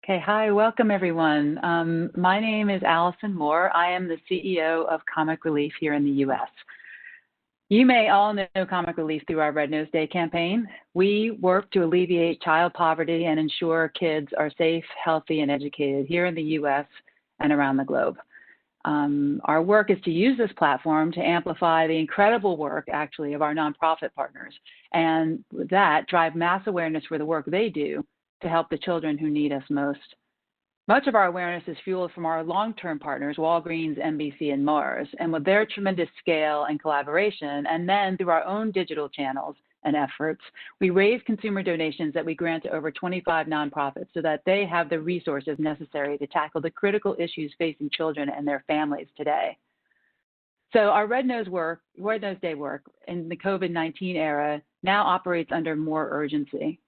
Okay, hi, welcome everyone. My name is Alison Moore. I am the CEO of Comic Relief here in the US. You may all know Comic Relief through our Red Nose Day campaign. We work to alleviate child poverty and ensure kids are safe, healthy, and educated here in the US and around the globe. Our work is to use this platform to amplify the incredible work, actually, of our nonprofit partners, and with that, drive mass awareness for the work they do to help the children who need us most. Much of our awareness is fueled from our long-term partners, Walgreens, NBC, and Mars, and with their tremendous scale and collaboration, and then through our own digital channels and efforts, we raise consumer donations that we grant to over 25 nonprofits so that they have the resources necessary to tackle the critical issues facing children and their families today. So our Red Nose Day work in the COVID-19 era now operates under more urgency.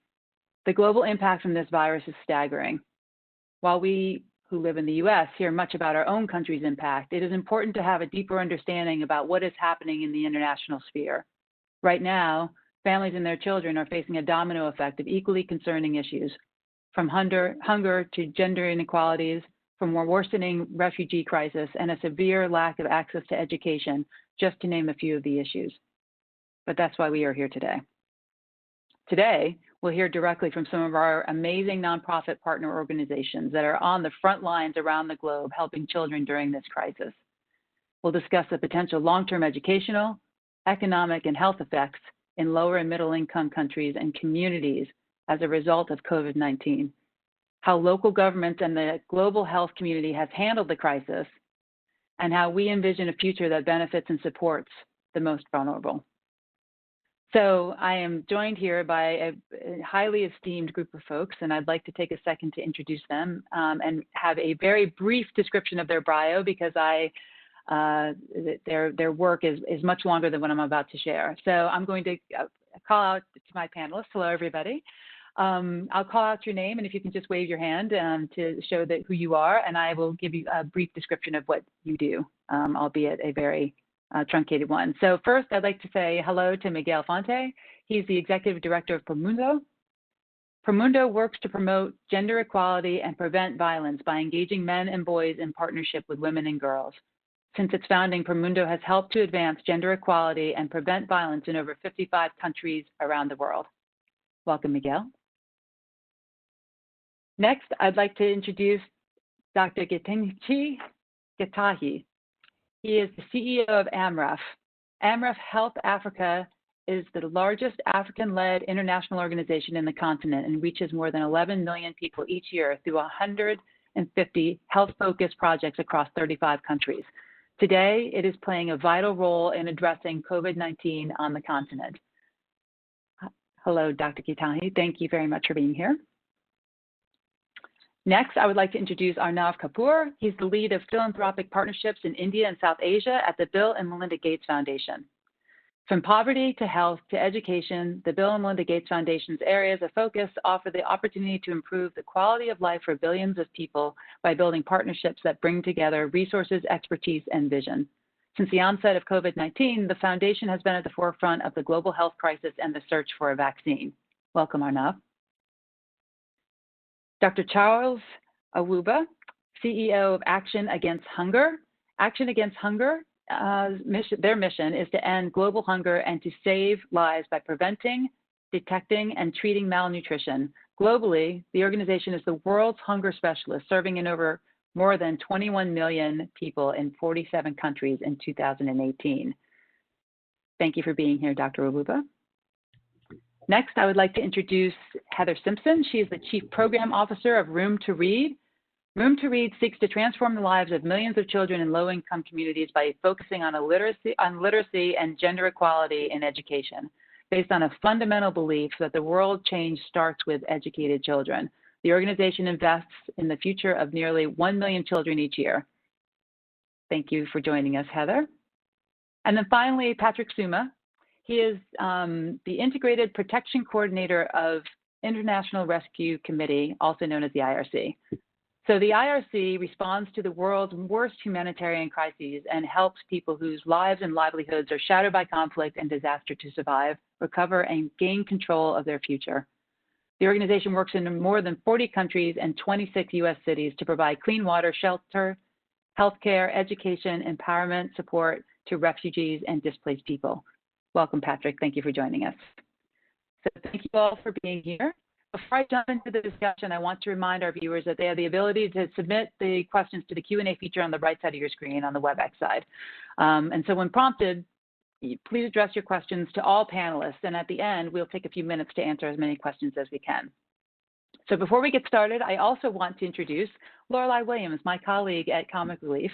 The global impact from this virus is staggering. While we who live in the US hear much about our own country's impact, it is important to have a deeper understanding about what is happening in the international sphere. Right now, families and their children are facing a domino effect of equally concerning issues, from hunger to gender inequalities, from a worsening refugee crisis, and a severe lack of access to education, just to name a few of the issues. But that's why we are here today. Today, we'll hear directly from some of our amazing nonprofit partner organizations that are on the front lines around the globe helping children during this crisis. We'll discuss the potential long-term educational, economic, and health effects in lower and middle income countries and communities as a result of COVID-19, how local governments and the global health community has handled the crisis, and how we envision a future that benefits and supports the most vulnerable. So I am joined here by a highly esteemed group of folks, and I'd like to take a second to introduce them and have a very brief description of their bio because their work is much longer than what I'm about to share. So I'm going to call out to my panelists. Hello, everybody. I'll call out your name, and if you can just wave your hand to show that who you are, and I will give you a brief description of what you do, albeit a very truncated one. So first, I'd like to say hello to Miguel Fonte. He's the Executive Director of Promundo. Promundo works to promote gender equality and prevent violence by engaging men and boys in partnership with women and girls. Since its founding, Promundo has helped to advance gender equality and prevent violence in over 55 countries around the world. Welcome, Miguel. Next, I'd like to introduce Dr. Githinji. He is the CEO of AMREF. AMREF Health Africa is the largest African-led international organization in the continent and reaches more than 11 million people each year through 150 health-focused projects across 35 countries. Today, it is playing a vital role in addressing COVID-19 on the continent. Hello, Dr. Gitahi. Thank you very much for being here. Next, I would like to introduce Arnav Kapur. He's the lead of philanthropic partnerships in India and South Asia at the Bill and Melinda Gates Foundation. From poverty to health to education, the Bill and Melinda Gates Foundation's areas of focus offer the opportunity to improve the quality of life for billions of people by building partnerships that bring together resources, expertise, and vision. Since the onset of COVID-19, the foundation has been at the forefront of the global health crisis and the search for a vaccine. Welcome, Arnav. Dr. Charles Owubah, CEO of Action Against Hunger. Action Against Hunger, their mission is to end global hunger and to save lives by preventing, detecting, and treating malnutrition. Globally, the organization is the world's hunger specialist, serving in over more than 21 million people in 47 countries in 2018. Thank you for being here, Dr. Owubah. Next, I would like to introduce Heather Simpson. She is the Chief Program Officer of Room to Read. Room to Read seeks to transform the lives of millions of children in low-income communities by focusing on literacy and gender equality in education, based on a fundamental belief that the world change starts with educated children. The organization invests in the future of nearly 1 million children each year. Thank you for joining us, Heather. And then finally, Patrick Sooma. He is the Integrated Protection Coordinator of International Rescue Committee, also known as the IRC. So the IRC responds to the world's worst humanitarian crises and helps people whose lives and livelihoods are shattered by conflict and disaster to survive, recover, and gain control of their future. The organization works in more than 40 countries and 26 U.S. cities to provide clean water, shelter, healthcare, education, empowerment, support to refugees and displaced people. Welcome, Patrick. Thank you for joining us. So thank you all for being here. Before I jump into the discussion, I want to remind our viewers that they have the ability to submit the questions to the Q&A feature on the right side of your screen on the WebEx side. And so when prompted, please address your questions to all panelists, and at the end, we'll take a few minutes to answer as many questions as we can. So before we get started, I also want to introduce Lorelei Williams, my colleague at Comic Relief.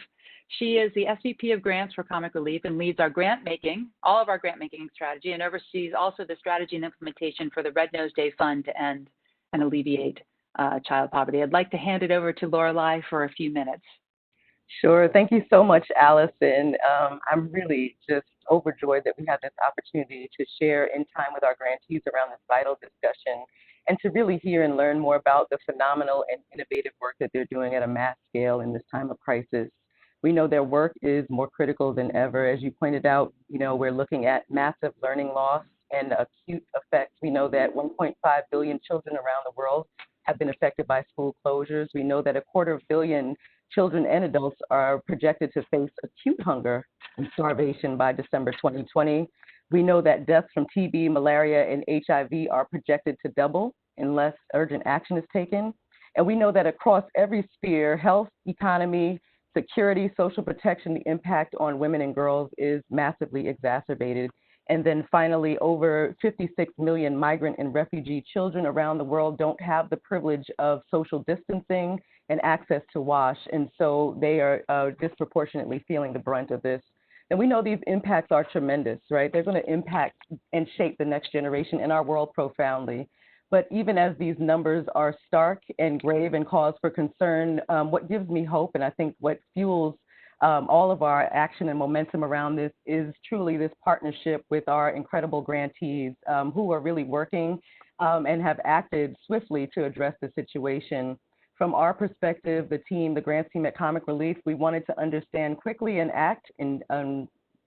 She is the SVP of Grants for Comic Relief and leads our grant making, all of our grant making strategy, and oversees also the strategy and implementation for the Red Nose Day Fund to end and alleviate child poverty. I'd like to hand it over to Lorelei for a few minutes. Sure. Thank you so much, Alison. I'm really just overjoyed that we have this opportunity to share in time with our grantees around this vital discussion and to really hear and learn more about the phenomenal and innovative work that they're doing at a mass scale in this time of crisis. We know their work is more critical than ever. As you pointed out, we're looking at massive learning loss and acute effects. We know that 1.5 billion children around the world have been affected by school closures. We know that 250 million children and adults are projected to face acute hunger and starvation by December 2020. We know that deaths from TB, malaria, and HIV are projected to double unless urgent action is taken. And we know that across every sphere, health, economy, security, social protection, the impact on women and girls is massively exacerbated. And then finally, over 56 million migrant and refugee children around the world don't have the privilege of social distancing and access to wash. And so they are disproportionately feeling the brunt of this. And we know these impacts are tremendous, right? They're going to impact and shape the next generation in our world profoundly. But even as these numbers are stark and grave and cause for concern, what gives me hope, and I think what fuels all of our action and momentum around this, is truly this partnership with our incredible grantees who are really working and have acted swiftly to address the situation. From our perspective, the grants team at Comic Relief, we wanted to understand quickly and act in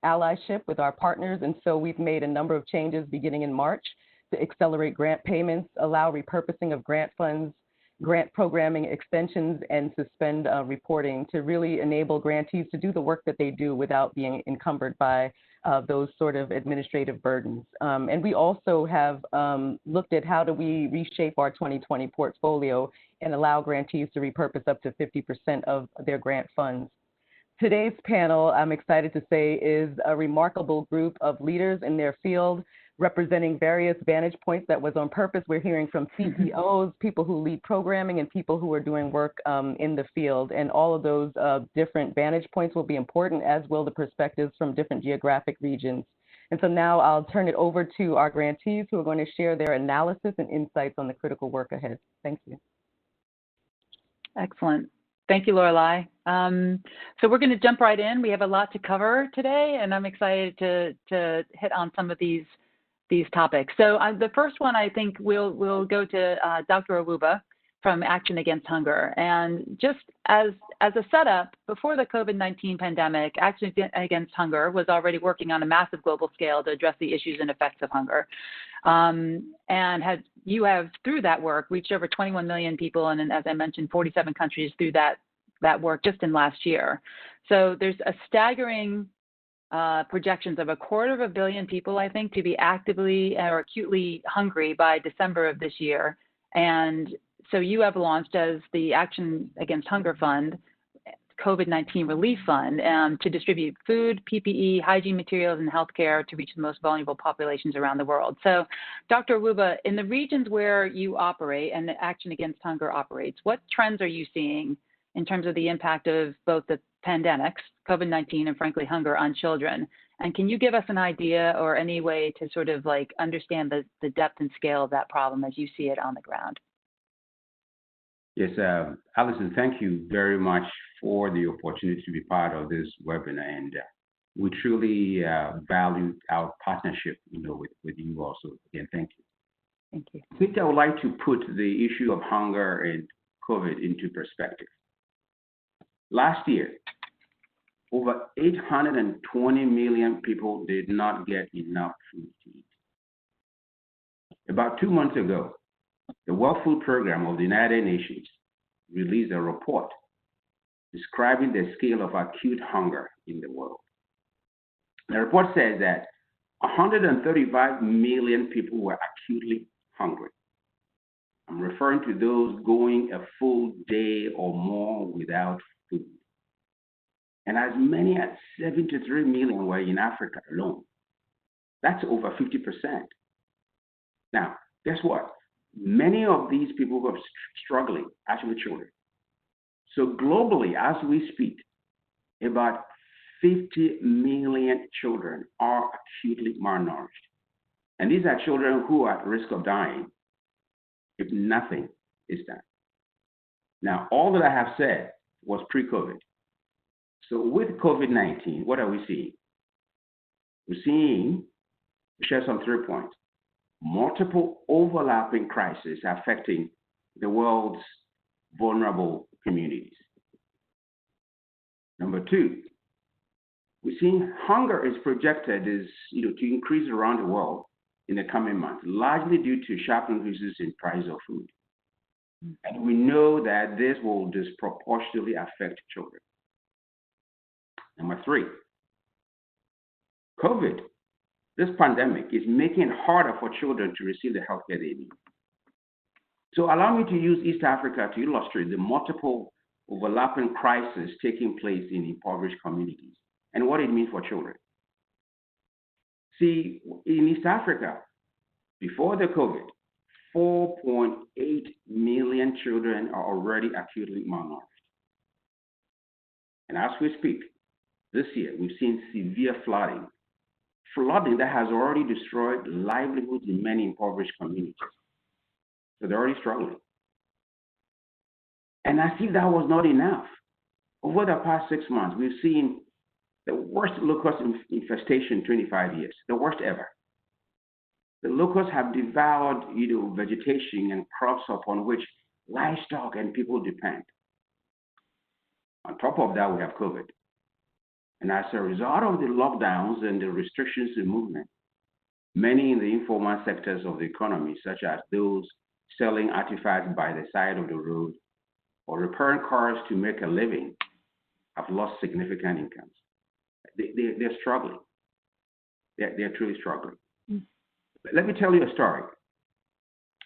allyship with our partners. And so we've made a number of changes beginning in March to accelerate grant payments, allow repurposing of grant funds, grant programming extensions, and suspend reporting to really enable grantees to do the work that they do without being encumbered by those sort of administrative burdens. And we also have looked at how do we reshape our 2020 portfolio and allow grantees to repurpose up to 50% of their grant funds. Today's panel, I'm excited to say, is a remarkable group of leaders in their field representing various vantage points that was on purpose. We're hearing from CEOs, people who lead programming, and people who are doing work in the field. And all of those different vantage points will be important, as will the perspectives from different geographic regions. And so now I'll turn it over to our grantees who are going to share their analysis and insights on the critical work ahead. Thank you. Excellent. Thank you, Lorelei. So we're going to jump right in. We have a lot to cover today, and I'm excited to hit on some of these topics. So the first one, I think we'll go to Dr. Owubah from Action Against Hunger. And just as a setup, before the COVID-19 pandemic, Action Against Hunger was already working on a massive global scale to address the issues and effects of hunger. And you have, through that work, reached over 21 million people, and as I mentioned, 47 countries through that work just in last year. So there's a staggering projections of 250 million people, I think, to be actively or acutely hungry by December of this year. And so you have launched as the Action Against Hunger Fund, COVID-19 Relief Fund, to distribute food, PPE, hygiene materials, and healthcare to reach the most vulnerable populations around the world. So, Dr. Owubah, in the regions where you operate and Action Against Hunger operates, what trends are you seeing in terms of the impact of both the pandemics, COVID-19, and frankly, hunger on children? And can you give us an idea or any way to sort of like understand the depth and scale of that problem as you see it on the ground? Yes, Alison, thank you very much for the opportunity to be part of this webinar, and we truly value our partnership, with you also. Again, thank you. Thank you. I think I would like to put the issue of hunger and COVID into perspective. Last year, over 820 million people did not get enough food to eat. About 2 months ago, The World Food Program of the United Nations released a report describing the scale of acute hunger in the world. The report says that 135 million people were acutely hungry. I'm referring to those going a full day or more without food. And as many as 73 million were in Africa alone. That's over 50%. Now, guess what? Many of these people who are struggling, actually children. So globally, as we speak, about 50 million children are acutely malnourished. And these are children who are at risk of dying if nothing is done. Now, all that I have said was pre-COVID. So with COVID-19, what are we seeing? We're seeing, we share some 3 points, multiple overlapping crises affecting the world's vulnerable communities. Number 2, we're seeing hunger is projected to increase around the world in the coming months, largely due to sharp increases in price of food. And we know that this will disproportionately affect children. Number 3, COVID, this pandemic is making it harder for children to receive the healthcare they need. So allow me to use East Africa to illustrate the multiple overlapping crises taking place in impoverished communities and what it means for children. See, in East Africa, before the COVID, 4.8 million children are already acutely malnourished. And as we speak, this year, we've seen severe flooding that has already destroyed livelihoods in many impoverished communities. So they're already struggling. And as if that was not enough, over the past 6 months, we've seen the worst locust infestation in 25 years, the worst ever. The locusts have devoured, vegetation and crops upon which livestock and people depend. On top of that, we have COVID. And as a result of the lockdowns and the restrictions in movement, many in the informal sectors of the economy, such as those selling artifacts by the side of the road or repairing cars to make a living, have lost significant incomes. They're struggling. They're truly struggling. Let me tell you a story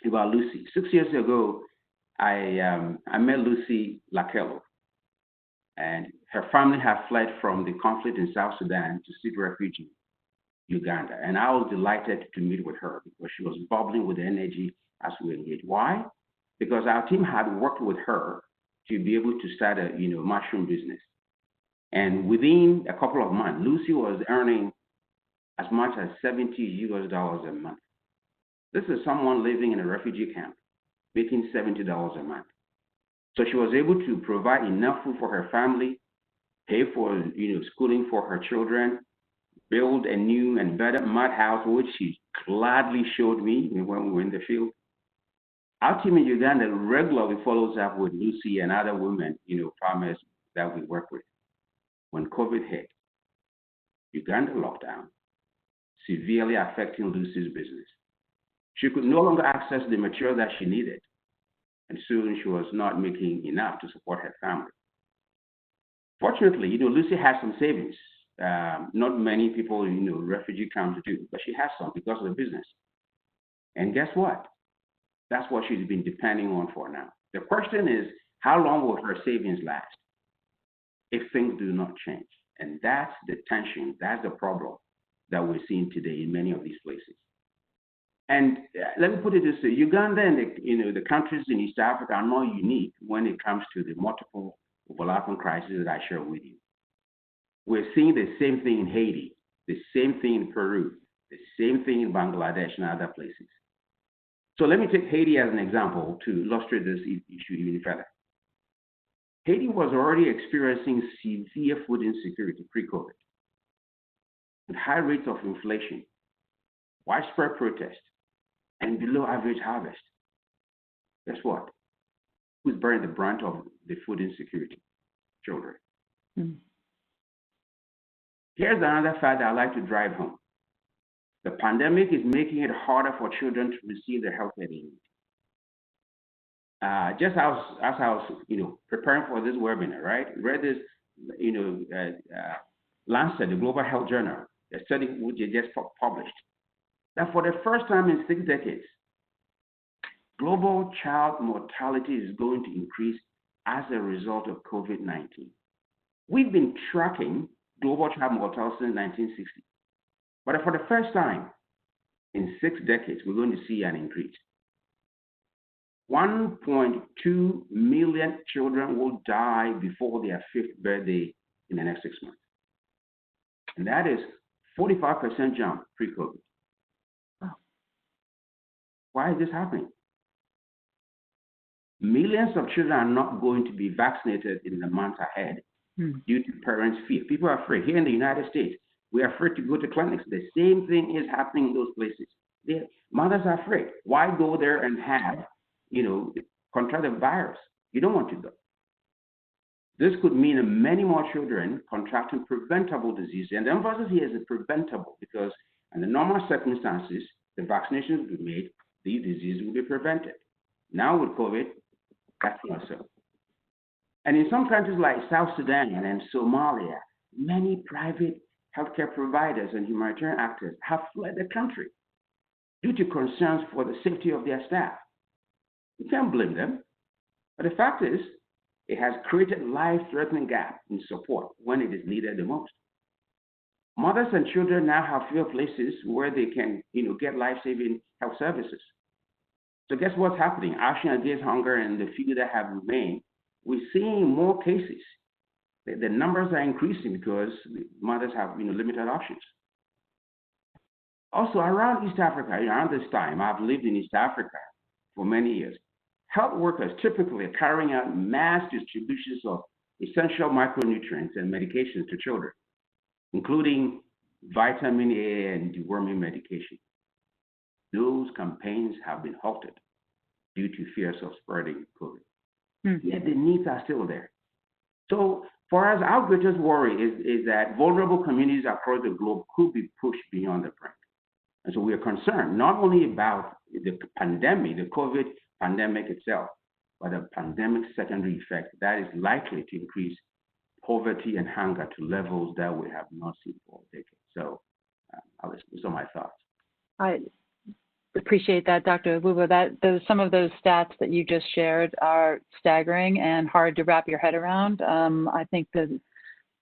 about Lucy. 6 years ago, I met Lucy Lakello, and her family had fled from the conflict in South Sudan to seek refuge in Uganda. And I was delighted to meet with her because she was bubbling with energy as we engaged. Why? Because our team had worked with her to be able to start a mushroom business. And within a couple of months, Lucy was earning as much as $70 a month. This is someone living in a refugee camp, making $70 a month. So she was able to provide enough food for her family, pay for schooling for her children, build a new and better mud house, which she gladly showed me when we were in the field. Our team in Uganda regularly follows up with Lucy and other women, farmers that we work with. When COVID hit, Uganda lockdown, severely affecting Lucy's business. She could no longer access the material that she needed, and soon she was not making enough to support her family. Fortunately, Lucy has some savings. Not many people, refugee camps do, but she has some because of the business. And guess what? That's what she's been depending on for now. The question is, how long will her savings last if things do not change? And that's the tension, that's the problem that we're seeing today in many of these places. And let me put it this way: Uganda and the countries in East Africa are not unique when it comes to the multiple overlapping crises that I share with you. We're seeing the same thing in Haiti, the same thing in Peru, the same thing in Bangladesh and other places. So let me take Haiti as an example to illustrate this issue even further. Haiti was already experiencing severe food insecurity pre-COVID, with high rates of inflation, widespread protest, and below average harvest. Guess what? Who's bearing the brunt of the food insecurity? Children. Here's another fact that I'd like to drive home. The pandemic is making it harder for children to receive the health they need. just as I was, preparing for this webinar, right? Read this, Lancet, the Global Health Journal, a study which they just published, that for the first time in 6 decades, global child mortality is going to increase as a result of COVID-19. We've been tracking global child mortality since 1960, but for the first time in 6 decades, we're going to see an increase. 1.2 million children will die before their 5th birthday in the next 6 months. And that is 45% jump pre-COVID. Oh. Why is this happening? Millions of children are not going to be vaccinated in the months ahead due to parents' fear. People are afraid. Here in the United States, we are afraid to go to clinics. The same thing is happening in those places. Mothers are afraid. Why go there and have contract the virus? You don't want to go. This could mean many more children contracting preventable disease. And the emphasis here is preventable because under normal circumstances, the vaccinations will be made, these diseases will be prevented. Now with COVID, that's not so. And in some countries like South Sudan and Somalia, many private healthcare providers and humanitarian actors have fled the country due to concerns for the safety of their staff. You can't blame them. But the fact is, it has created life-threatening gap in support when it is needed the most. Mothers and children now have fewer places where they can, get life-saving health services. So guess what's happening? Action against hunger and the few that have remained, we're seeing more cases. The numbers are increasing because mothers have, limited options. Also, around East Africa, around this time, I've lived in East Africa for many years. Health workers typically are carrying out mass distributions of essential micronutrients and medications to children, including vitamin A and deworming medication. Those campaigns have been halted due to fears of spreading COVID. Yet the needs are still there. So for us, our greatest worry is that vulnerable communities across the globe could be pushed beyond the brink. And so we are concerned not only about the pandemic, the COVID pandemic itself, but the pandemic secondary effect that is likely to increase poverty and hunger to levels that we have not seen for decades. So those are my thoughts. I appreciate that, Dr. Owubah. Some of those stats that you just shared are staggering and hard to wrap your head around. I think that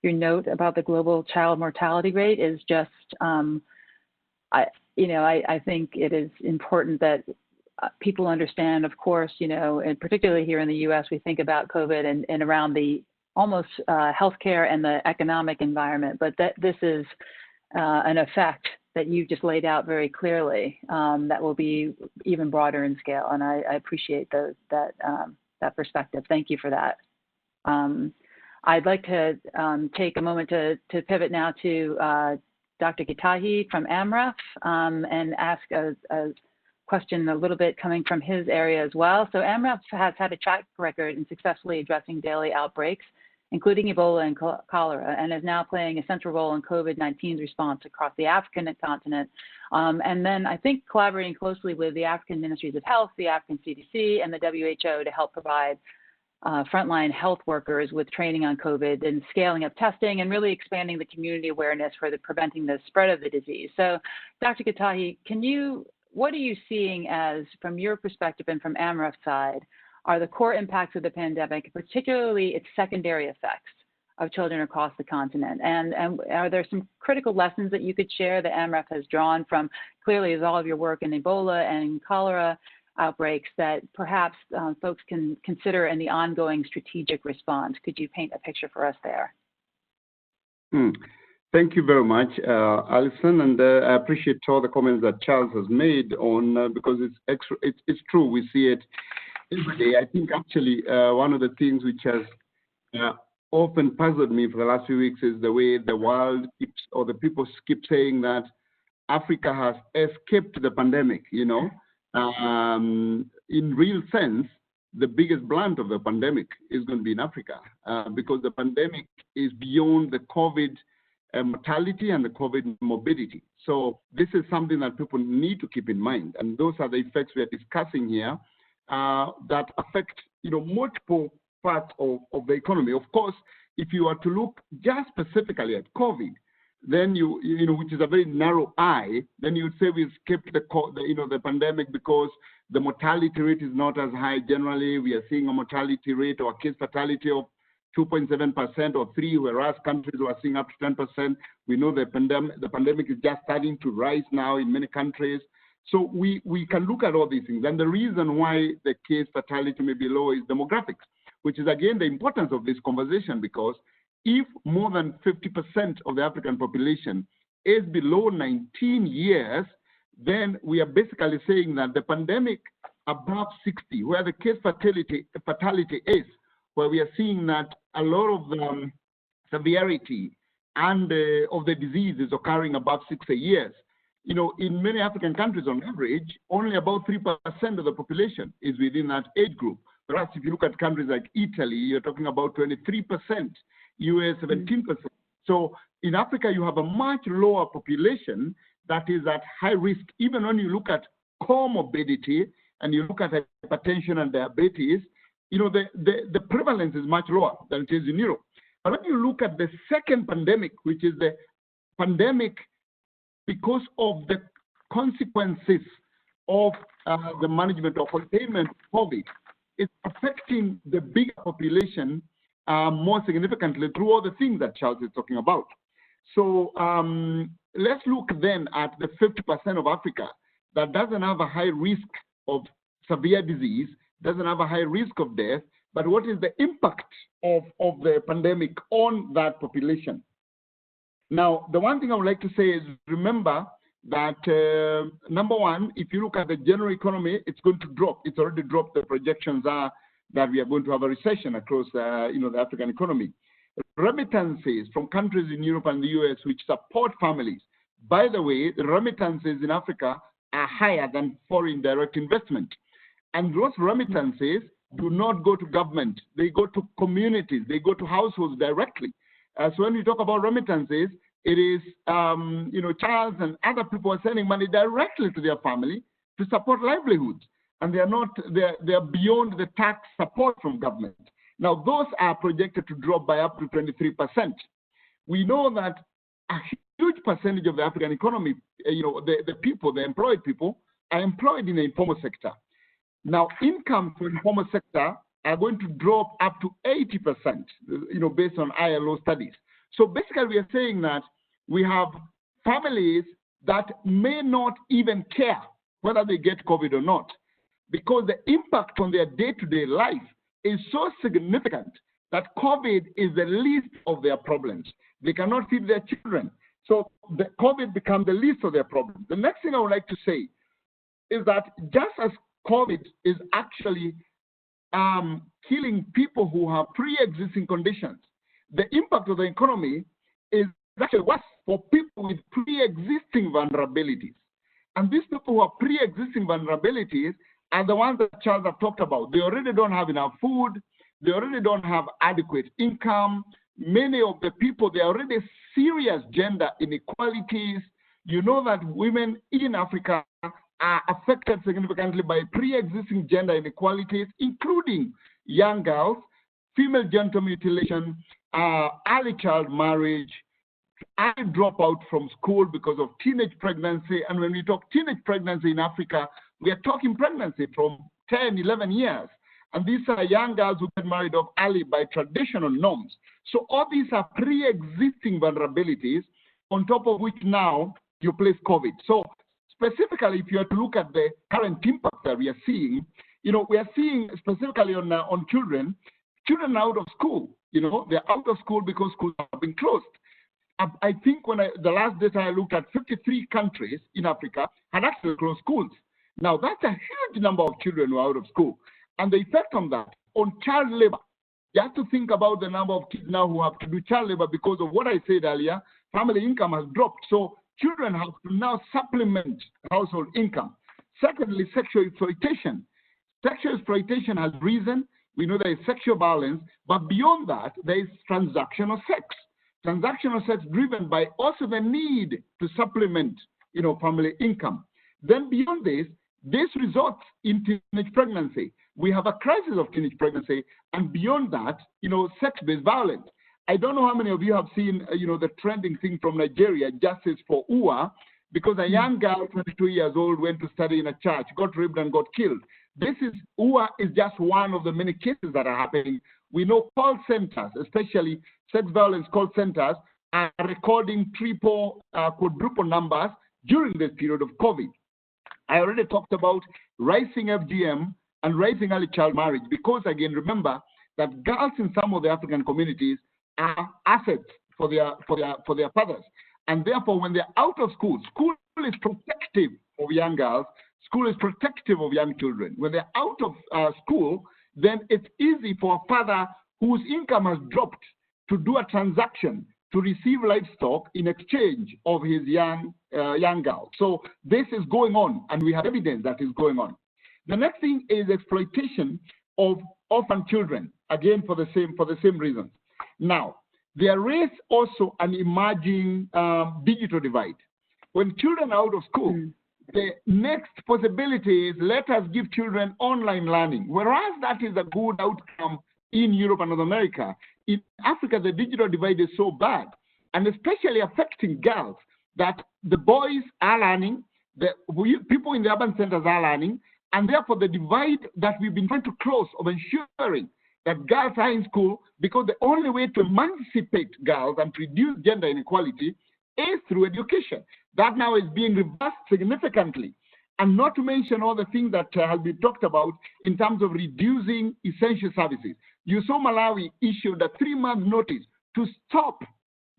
your note about the global child mortality rate is just, I think it is important that people understand, of course, and particularly here in the U.S., we think about COVID and around the almost healthcare and the economic environment, but that this is an effect that you just laid out very clearly that will be even broader in scale. And I appreciate that perspective. Thank you for that. I'd like to take a moment to pivot now to Dr. Gitahi from AMREF and ask a question a little bit coming from his area as well. So AMREF has had a track record in successfully addressing daily outbreaks, including Ebola and cholera, and is now playing a central role in COVID-19's response across the African continent. And then I think collaborating closely with the African Ministries of Health, the African CDC, and the WHO to help provide frontline health workers with training on COVID and scaling up testing and really expanding the community awareness for preventing the spread of the disease. So Dr. Gitahi, what are you seeing as, from your perspective and from AMREF's side, are the core impacts of the pandemic, particularly its secondary effects of children across the continent? And are there some critical lessons that you could share that AMREF has drawn from, clearly, as all of your work in Ebola and cholera outbreaks, that perhaps folks can consider in the ongoing strategic response? Could you paint a picture for us there? Thank you very much, Alison, and I appreciate all the comments that Charles has made on because it's true. We see it every day. I think actually one of the things which has often puzzled me for the last few weeks is the way the world keeps, or the people keep saying that Africa has escaped the pandemic. In real sense, the biggest blunt of the pandemic is going to be in Africa because the pandemic is beyond the COVID mortality and the COVID morbidity. So this is something that people need to keep in mind. And those are the effects we are discussing here. that affect, multiple parts of the economy. Of course, if you are to look just specifically at COVID, then which is a very narrow eye, then you would say we skipped the pandemic because the mortality rate is not as high generally. We are seeing a mortality rate or case fatality of 2.7% or 3%, whereas countries were seeing up to 10%. We know the pandemic is just starting to rise now in many countries. So we can look at all these things. And the reason why the case fatality may be low is demographics, which is again the importance of this conversation, because if more than 50% of the African population is below 19 years, then we are basically saying that the pandemic above 60, where the case fatality is, where we are seeing that a lot of the severity and of the disease is occurring above 60 years. In many African countries, on average, only about 3% of the population is within that age group. Whereas if you look at countries like Italy, you're talking about 23%, US 17%. So in Africa, you have a much lower population that is at high risk. Even when you look at comorbidity and you look at hypertension and diabetes, the prevalence is much lower than it is in Europe. But when you look at the second pandemic, which is the pandemic because of the consequences of the management of containment of COVID, it's affecting the bigger population more significantly through all the things that Charles is talking about. So let's look then at the 50% of Africa that doesn't have a high risk of severe disease, doesn't have a high risk of death, but what is the impact of the pandemic on that population? Now, the one thing I would like to say is remember that, number one, if you look at the general economy, it's going to drop. It's already dropped. The projections are that we are going to have a recession across, the African economy. Remittances from countries in Europe and the US which support families. By the way, the remittances in Africa are higher than foreign direct investment. And those remittances do not go to government. They go to communities. They go to households directly. So when we talk about remittances, it is, Charles and other people are sending money directly to their family to support livelihoods. And they're beyond the tax support from government. Now, those are projected to drop by up to 23%. We know that a huge percentage of the African economy, the employed people, are employed in the informal sector. Now, income from the informal sector are going to drop up to 80%, based on ILO studies. So basically, we are saying that we have families that may not even care whether they get COVID or not, because the impact on their day-to-day life is so significant that COVID is the least of their problems. They cannot feed their children. So the COVID becomes the least of their problems. The next thing I would like to say is that just as COVID is actually killing people who have pre-existing conditions, the impact of the economy is actually worse for people with pre-existing vulnerabilities. And these people who have pre-existing vulnerabilities are the ones that Charles have talked about. They already don't have enough food. They already don't have adequate income. Many of the people, they are already serious gender inequalities. You know that women in Africa are affected significantly by pre-existing gender inequalities, including young girls, female genital mutilation, early child marriage, early dropout from school because of teenage pregnancy. And when we talk teenage pregnancy in Africa, we are talking pregnancy from 10, 11 years. And these are young girls who get married off early by traditional norms. So all these are pre-existing vulnerabilities on top of which now you place COVID. So specifically, if you are to look at the current impact that we are seeing, we are seeing specifically on children are out of school. They're out of school because schools have been closed. I think the last data I looked at, 53 countries in Africa had actually closed schools. Now, that's a huge number of children who are out of school. And the effect on that, on child labor, you have to think about the number of kids now who have to do child labor because of what I said earlier, family income has dropped. So children have to now supplement household income. Secondly, sexual exploitation. Sexual exploitation has risen. We know there is sexual violence, but beyond that, there is transactional sex. Transactional sex driven by also the need to supplement, family income. Then beyond this, this results in teenage pregnancy. We have a crisis of teenage pregnancy, and beyond that, sex-based violence. I don't know how many of you have seen, the trending thing from Nigeria, Justice for Owubah, because a young girl, 22 years old, went to study in a church, got raped and got killed. Owubah is just one of the many cases that are happening. We know call centers, especially sex violence call centers, are recording quadruple numbers during this period of COVID. I already talked about rising FGM and rising early child marriage, because again, remember that girls in some of the African communities are assets for their fathers. And therefore, when they're out of school, school is protective of young girls, school is protective of young children. When they're out of school, then it's easy for a father whose income has dropped to do a transaction to receive livestock in exchange of his young girl. So this is going on, and we have evidence that is going on. The next thing is exploitation of orphan children, again for the same reasons. Now, there is also an emerging digital divide. When children are out of school, the next possibility is let us give children online learning, whereas that is a good outcome in Europe and North America. In Africa, the digital divide is so bad, and especially affecting girls, that the boys are learning, people in the urban centers are learning, and therefore the divide that we've been trying to close of ensuring that girls are in school, because the only way to emancipate girls and to reduce gender inequality is through education. That now is being reversed significantly. And not to mention all the things that have been talked about in terms of reducing essential services. You saw Malawi issued a 3-month notice to stop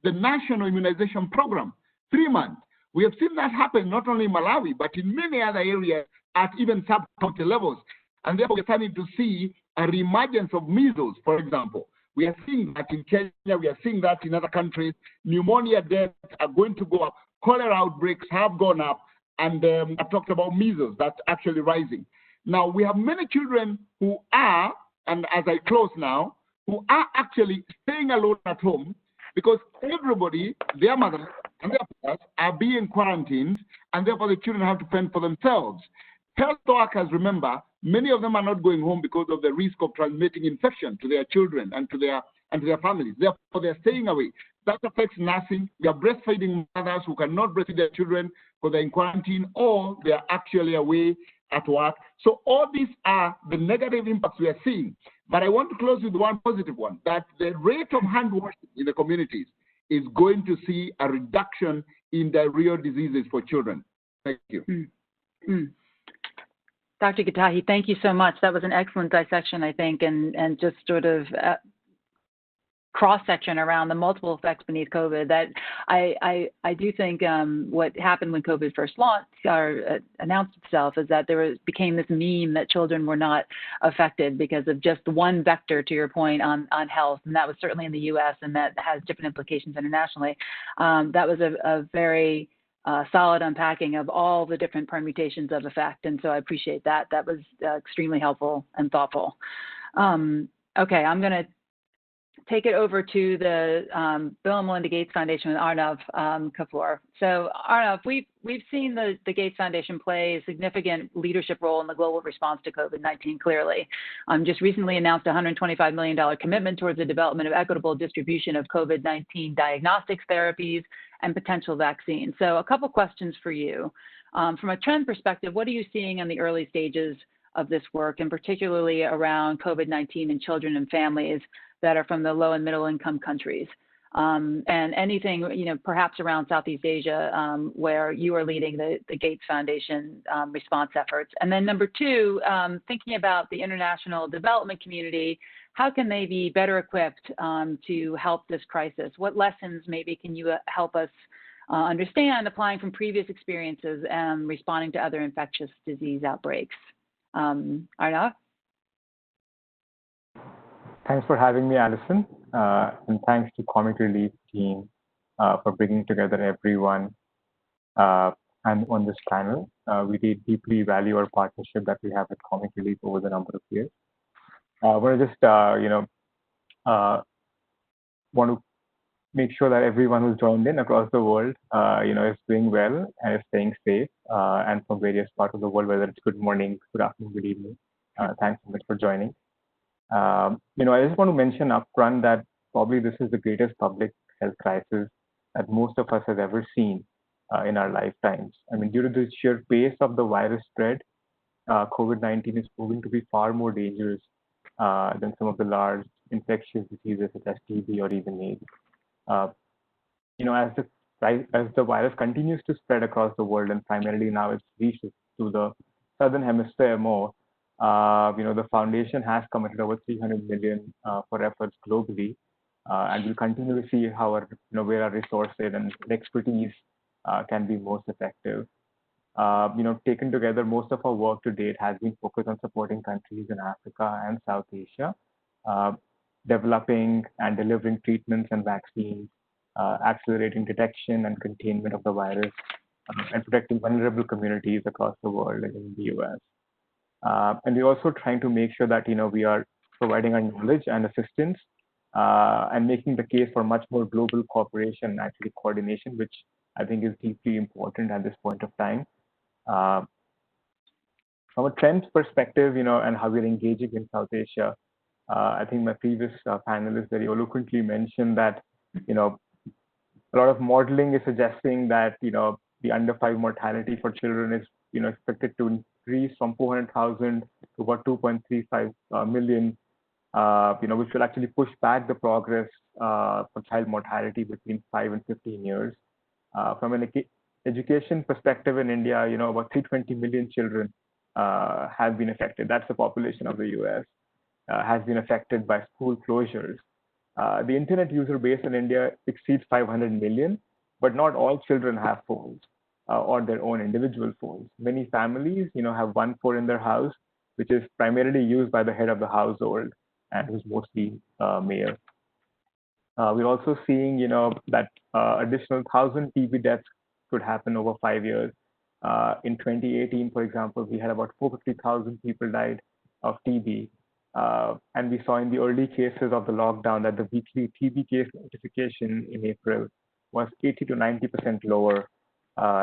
the national immunization program. 3 months. We have seen that happen not only in Malawi, but in many other areas at even sub-county levels. And therefore, we're starting to see a reemergence of measles, for example. We are seeing that in Kenya, we are seeing that in other countries. Pneumonia deaths are going to go up. Cholera outbreaks have gone up. And I talked about measles, that's actually rising. Now, we have many children who are, and as I close now, who are actually staying alone at home because everybody, their mothers and their fathers, are being quarantined, and therefore the children have to fend for themselves. Health workers, remember, many of them are not going home because of the risk of transmitting infection to their children and to their families. Therefore, they're staying away. That affects nursing. We are breastfeeding mothers who cannot breastfeed their children because they're in quarantine, or they are actually away at work. So all these are the negative impacts we are seeing. But I want to close with one positive one, that the rate of hand washing in the communities is going to see a reduction in diarrheal diseases for children. Thank you. Dr. Gitahi, thank you so much. That was an excellent dissection, I think, and just sort of cross-section around the multiple effects beneath COVID. That I do think what happened when COVID first launched or announced itself is that became this meme that children were not affected because of just one vector, to your point, on health, and that was certainly in the U.S. and that has different implications internationally. That was a very solid unpacking of all the different permutations of effect, and so I appreciate that. That was extremely helpful and thoughtful. Okay, I'm going to take it over to the Bill and Melinda Gates Foundation with Arnav Kapur. So Arnav, we've seen the Gates Foundation play a significant leadership role in the global response to COVID-19, clearly. Just recently announced a $125 million commitment towards the development of equitable distribution of COVID-19 diagnostics therapies and potential vaccines. So a couple questions for you. From a trend perspective, what are you seeing in the early stages of this work, and particularly around COVID-19 and children and families that are from the low and middle income countries? And anything, perhaps around Southeast Asia, where you are leading the Gates Foundation response efforts. And then number two, thinking about the international development community, how can they be better equipped to help this crisis? What lessons maybe can you help us understand applying from previous experiences and responding to other infectious disease outbreaks? Arnav? Thanks for having me, Alison, and thanks to Comic Relief team for bringing together everyone and on this panel. We deeply value our partnership that we have with Comic Relief over the number of years. We're just, want to make sure that everyone who's joined in across the world, is doing well and is staying safe, and from various parts of the world, whether it's good morning, good afternoon, good evening. Thanks so much for joining. I just want to mention upfront that probably this is the greatest public health crisis that most of us have ever seen in our lifetimes. I mean, due to the sheer pace of the virus spread, COVID-19 is proving to be far more dangerous than some of the large infectious diseases such as TB or even AIDS. As the virus continues to spread across the world, and primarily now it's reached to the southern hemisphere more, the foundation has committed over 300 million for efforts globally, and we'll continue to see how where our resources and expertise can be most effective. Taken together, most of our work to date has been focused on supporting countries in Africa and South Asia, developing and delivering treatments and vaccines, accelerating detection and containment of the virus, and protecting vulnerable communities across the world and in the US. And we're also trying to make sure that we are providing our knowledge and assistance, and making the case for much more global cooperation and actually coordination, which I think is deeply important at this point of time. From a trends perspective, and how we're engaging in South Asia, I think my previous panelist very eloquently mentioned that, a lot of modeling is suggesting that, the under 5 mortality for children is, expected to increase from 400,000 to about 2.35 million, which will actually push back the progress for child mortality between 5 and 15 years. From an education perspective in India, about 320 million children have been affected. That's the population of the US, has been affected by school closures. The internet user base in India exceeds 500 million, but not all children have phones or their own individual phones. Many families, have one phone in their house, which is primarily used by the head of the household and who's mostly male. We're also seeing, that additional 1,000 TB deaths could happen over 5 years. In 2018, for example, we had about 450,000 people died of TB. And we saw in the early cases of the lockdown that the weekly TB case notification in April was 80 to 90% lower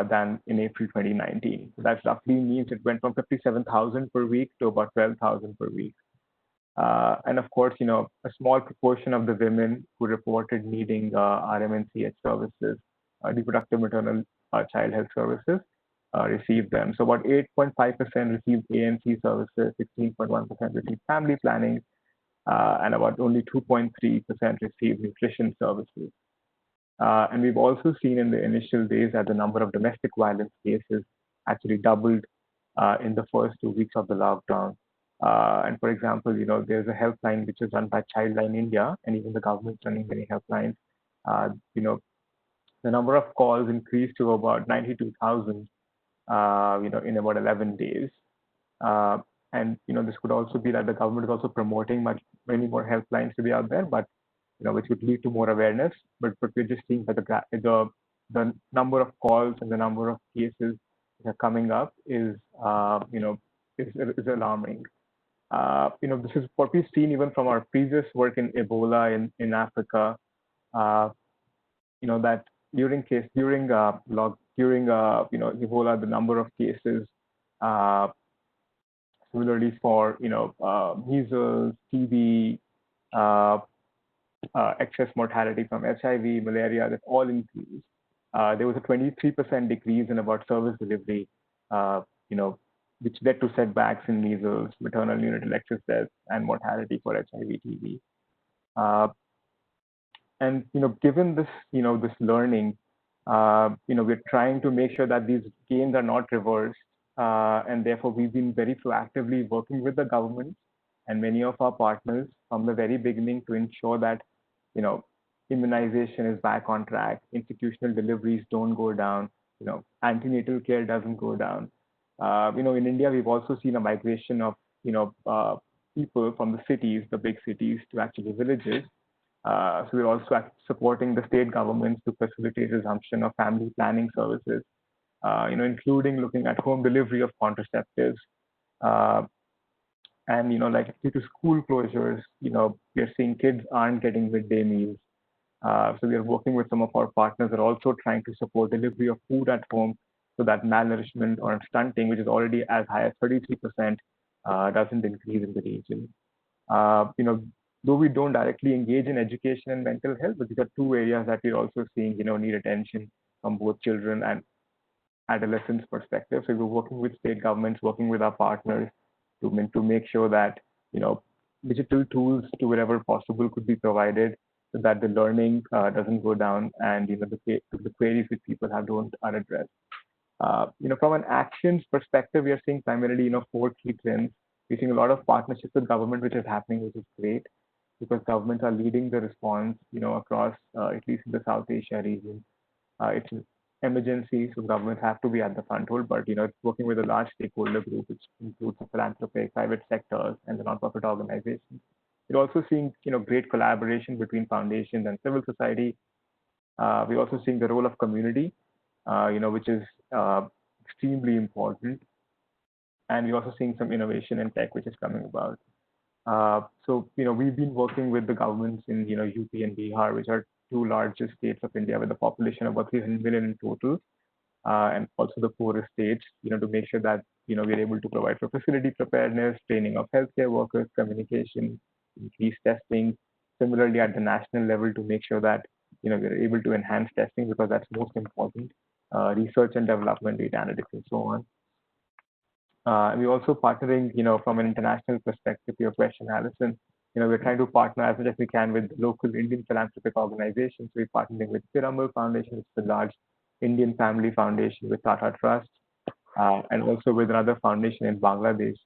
than in April 2019. So that roughly means it went from 57,000 per week to about 12,000 per week. And of course, a small proportion of the women who reported needing RMNCH services, reproductive maternal child health services, received them. So about 8.5% received ANC services, 16.1% received family planning, and about only 2.3% received nutrition services. And we've also seen in the initial days that the number of domestic violence cases actually doubled in the first 2 weeks of the lockdown. And for example, there's a helpline which is run by Childline India, and even the government's running many helplines. The number of calls increased to about 92,000, in about 11 days. And, this could also be that the government is also promoting many more helplines to be out there, but, which would lead to more awareness. But we're just seeing that the number of calls and the number of cases that are coming up is alarming. This is what we've seen even from our previous work in Ebola in Africa, that during Ebola, the number of cases, similarly for, measles, TB, excess mortality from HIV, malaria, that all increased. There was a 23% decrease in about service delivery, which led to setbacks in measles, maternal neonatal excess deaths, and mortality for HIV, TB. And given this, this learning, we're trying to make sure that these gains are not reversed, and therefore we've been very proactively working with the government and many of our partners from the very beginning to ensure that, immunization is back on track, institutional deliveries don't go down, antenatal care doesn't go down. In India, we've also seen a migration of, people from the cities, the big cities, to actually villages. So we're also supporting the state governments to facilitate resumption of family planning services, including looking at home delivery of contraceptives. And, like due to school closures, we're seeing kids aren't getting midday meals. So we are working with some of our partners that are also trying to support delivery of food at home so that malnourishment or stunting, which is already as high as 33%, doesn't increase in the region. Though we don't directly engage in education and mental health, but these are two areas that we're also seeing, need attention from both children and adolescents perspective. So we're working with state governments, working with our partners to make sure that, digital tools to wherever possible could be provided so that the learning doesn't go down and, the queries which people have are addressed. From an actions perspective, we are seeing primarily, 4 key trends. We're seeing a lot of partnerships with government, which is happening, which is great because governments are leading the response, across, at least in the South Asia region. It's an emergency, so governments have to be at the front hold, but, it's working with a large stakeholder group, which includes the philanthropic, private sectors, and the nonprofit organizations. We're also seeing, great collaboration between foundations and civil society. We're also seeing the role of community, which is extremely important. And we're also seeing some innovation in tech, which is coming about. So, we've been working with the governments in, UP and Bihar, which are 2 largest states of India with a population of about 300 million in total, and also the poorest states, to make sure that, we're able to provide for facility preparedness, training of healthcare workers, communication, increased testing. Similarly, at the national level, to make sure that, we're able to enhance testing because that's most important, research and development, data analytics, and so on. We're also partnering, from an international perspective, to your question, Alison, we're trying to partner as much as we can with local Indian philanthropic organizations. We're partnering with Piramal Foundation, which is a large Indian family foundation with Tata Trust, and also with another foundation in Bangladesh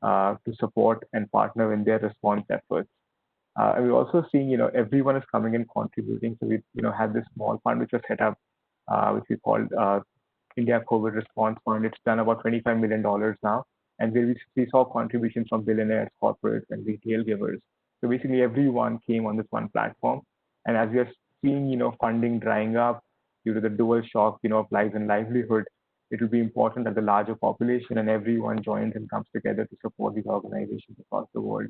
to support and partner in their response efforts. And we're also seeing, everyone is coming and contributing. So we, had this small fund which was set up, which we called India COVID Response Fund. It's done about $25 million now. And we saw contributions from billionaires, corporates, and retail givers. So basically everyone came on this one platform. And as we are seeing, funding drying up due to the dual shock, of lives and livelihood, it will be important that the larger population and everyone joins and comes together to support these organizations across the world.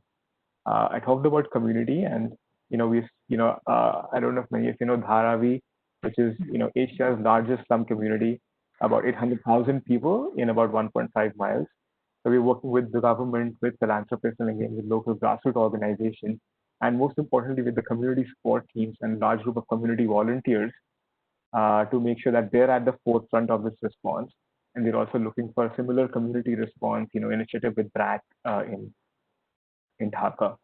I talked about community and, I don't know if many of you know Dharavi, which is, Asia's largest slum community, about 800,000 people in about 1.5 miles. So we're working with the government, with philanthropists, and again with local grassroots organizations, and most importantly with the community support teams and large group of community volunteers to make sure that they're at the forefront of this response. And we're also looking for a similar community response, initiative with BRAC in Dhaka.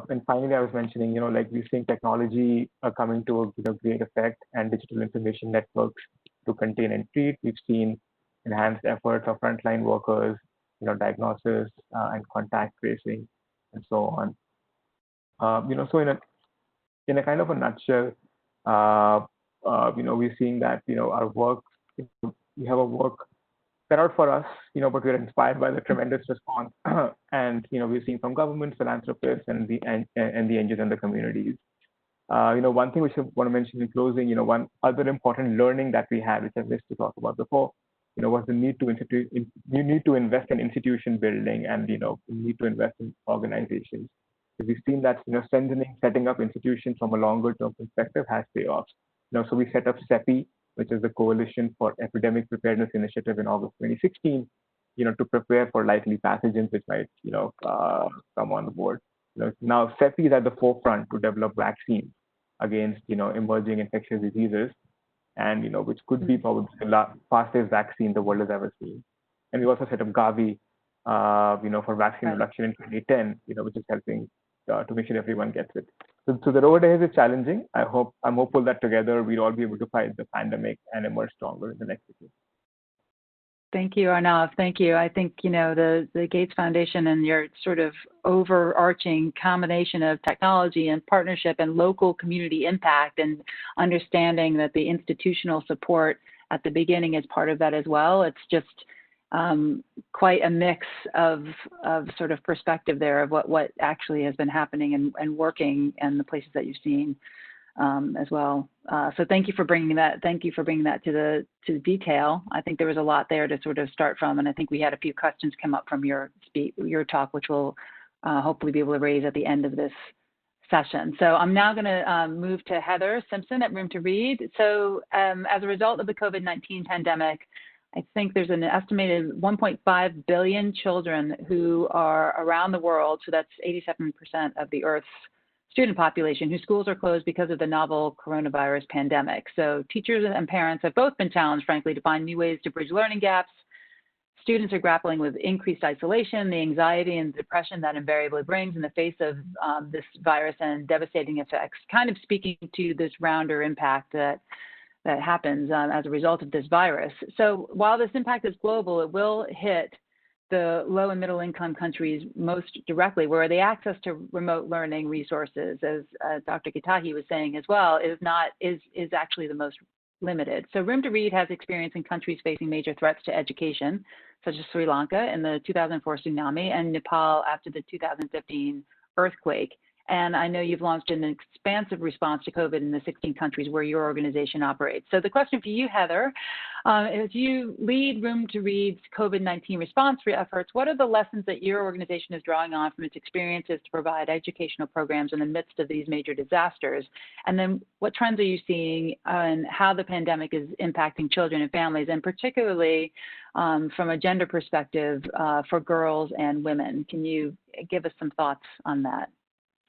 And finally, I was mentioning, we're seeing technology coming to a great effect and digital information networks to contain and treat. We've seen enhanced efforts of frontline workers, diagnosis and contact tracing, and so on. So in a kind of a nutshell, we're seeing that, our work, we have a work cut out for us, but we're inspired by the tremendous response, and we've seen from government, philanthropists, and the NGOs and the communities. One thing which I want to mention in closing, one other important learning that we had, which I missed to talk about before, was the need to invest in institution building and need to invest in organizations. So we've seen that setting up institutions from a longer term perspective has payoffs. So we set up CEPI, which is the Coalition for Epidemic Preparedness Initiative in August 2016, to prepare for likely pathogens which might, come on board. Now CEPI is at the forefront to develop vaccines against, emerging infectious diseases, and which could be probably the fastest vaccine the world has ever seen. And we also set up Gavi, for vaccine reduction in 2010, which is helping to make sure everyone gets it. So the road ahead is challenging. I'm hopeful that together we'll all be able to fight the pandemic and emerge stronger in the next decade. Thank you, Arnav. Thank you. I think, the Gates Foundation and your sort of overarching combination of technology and partnership and local community impact and understanding that the institutional support at the beginning is part of that as well. It's just quite a mix of sort of perspective there of what actually has been happening and working and the places that you've seen as well. So thank you for bringing that. Thank you for bringing that to the detail. I think there was a lot there to sort of start from, and I think we had a few questions come up from your talk, which we'll hopefully be able to raise at the end of this session. So I'm now going to move to Heather Simpson at Room to Read. So as a result of the COVID-19 pandemic, I think there's an estimated 1.5 billion children who are around the world, so that's 87% of the Earth's student population, whose schools are closed because of the novel coronavirus pandemic. So teachers and parents have both been challenged, frankly, to find new ways to bridge learning gaps. Students are grappling with increased isolation, the anxiety and depression that invariably brings in the face of this virus and devastating effects, kind of speaking to this rounder impact that happens as a result of this virus. So while this impact is global, it will hit the low and middle income countries most directly, where the access to remote learning resources, as Dr. Gitahi was saying as well, is actually the most limited. So Room to Read has experience in countries facing major threats to education, such as Sri Lanka in the 2004 tsunami and Nepal after the 2015 earthquake. And I know you've launched an expansive response to COVID in the 16 countries where your organization operates. So the question for you, Heather, as you lead Room to Read's COVID-19 response efforts, what are the lessons that your organization is drawing on from its experiences to provide educational programs in the midst of these major disasters? And then what trends are you seeing on how the pandemic is impacting children and families, and particularly from a gender perspective for girls and women? Can you give us some thoughts on that?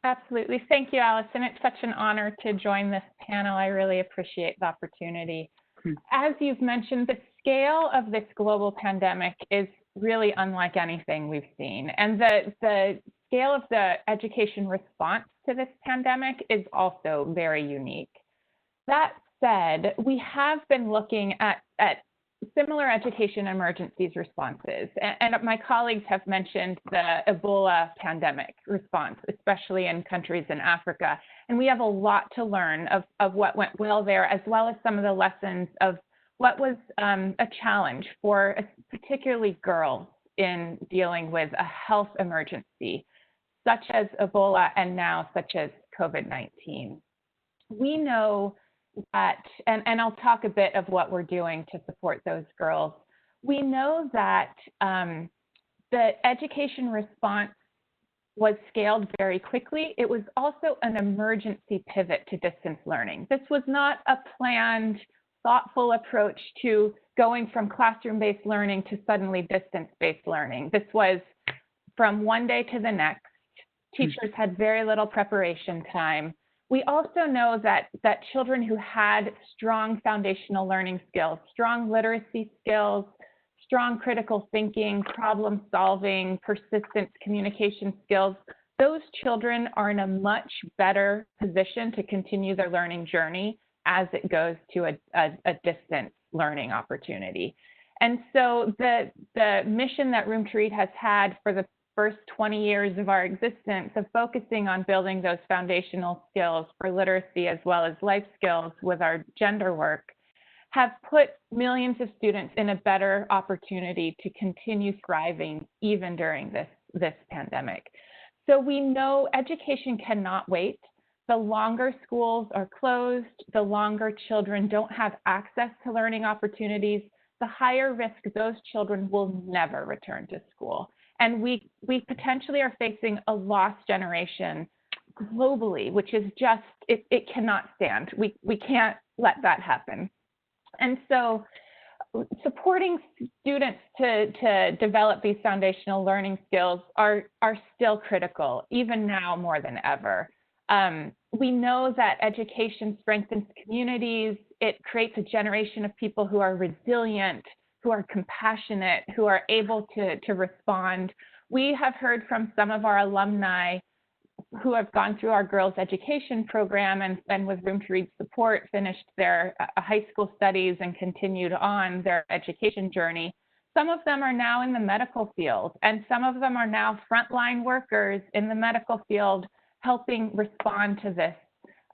Absolutely. Thank you, Alison. It's such an honor to join this panel. I really appreciate the opportunity. As you've mentioned, the scale of this global pandemic is really unlike anything we've seen. And the scale of the education response to this pandemic is also very unique. That said, we have been looking at similar education emergencies responses. And my colleagues have mentioned the Ebola pandemic response, especially in countries in Africa. And we have a lot to learn of what went well there, as well as some of the lessons of what was a challenge for particularly girls in dealing with a health emergency, such as Ebola and now such as COVID-19. We know that, and I'll talk a bit of what we're doing to support those girls. We know that the education response was scaled very quickly. It was also an emergency pivot to distance learning. This was not a planned, thoughtful approach to going from classroom-based learning to suddenly distance-based learning. This was from one day to the next. Teachers had very little preparation time. We also know that children who had strong foundational learning skills, strong literacy skills, strong critical thinking, problem solving, persistence, communication skills, those children are in a much better position to continue their learning journey as it goes to a distance learning opportunity. And so the mission that Room to Read has had for the first 20 years of our existence of focusing on building those foundational skills for literacy as well as life skills with our gender work have put millions of students in a better opportunity to continue thriving even during this pandemic. So we know education cannot wait. The longer schools are closed, the longer children don't have access to learning opportunities, the higher risk those children will never return to school. And we potentially are facing a lost generation globally, which is just, it cannot stand. We can't let that happen. And so supporting students to develop these foundational learning skills are still critical, even now more than ever. We know that education strengthens communities. It creates a generation of people who are resilient, who are compassionate, who are able to respond. We have heard from some of our alumni who have gone through our girls' education program and with Room to Read support finished their high school studies and continued on their education journey. Some of them are now in the medical field, and some of them are now frontline workers in the medical field helping respond to this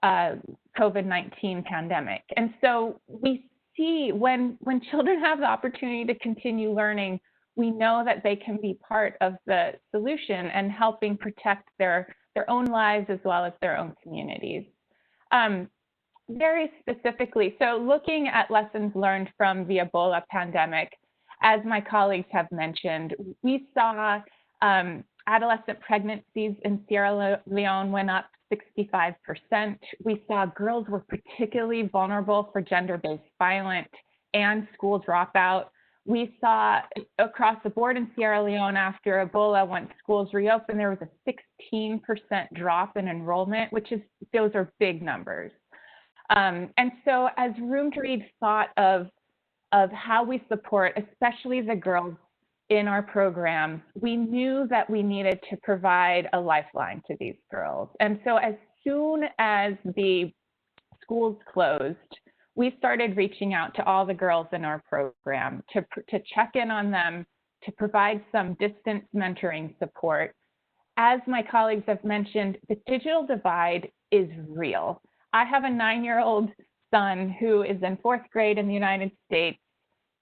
COVID-19 pandemic. And so we see when children have the opportunity to continue learning, we know that they can be part of the solution and helping protect their own lives as well as their own communities. Very specifically, so looking at lessons learned from the Ebola pandemic, as my colleagues have mentioned, we saw adolescent pregnancies in Sierra Leone went up 65%. We saw girls were particularly vulnerable for gender-based violence and school dropout. We saw across the board in Sierra Leone after Ebola, when schools reopened, there was a 16% drop in enrollment, those are big numbers. And so as Room to Read thought of how we support, especially the girls in our program, we knew that we needed to provide a lifeline to these girls. And so as soon as the schools closed, we started reaching out to all the girls in our program to check in on them, to provide some distance mentoring support. As my colleagues have mentioned, the digital divide is real. I have a 9-year-old son who is in 4th grade in the United States.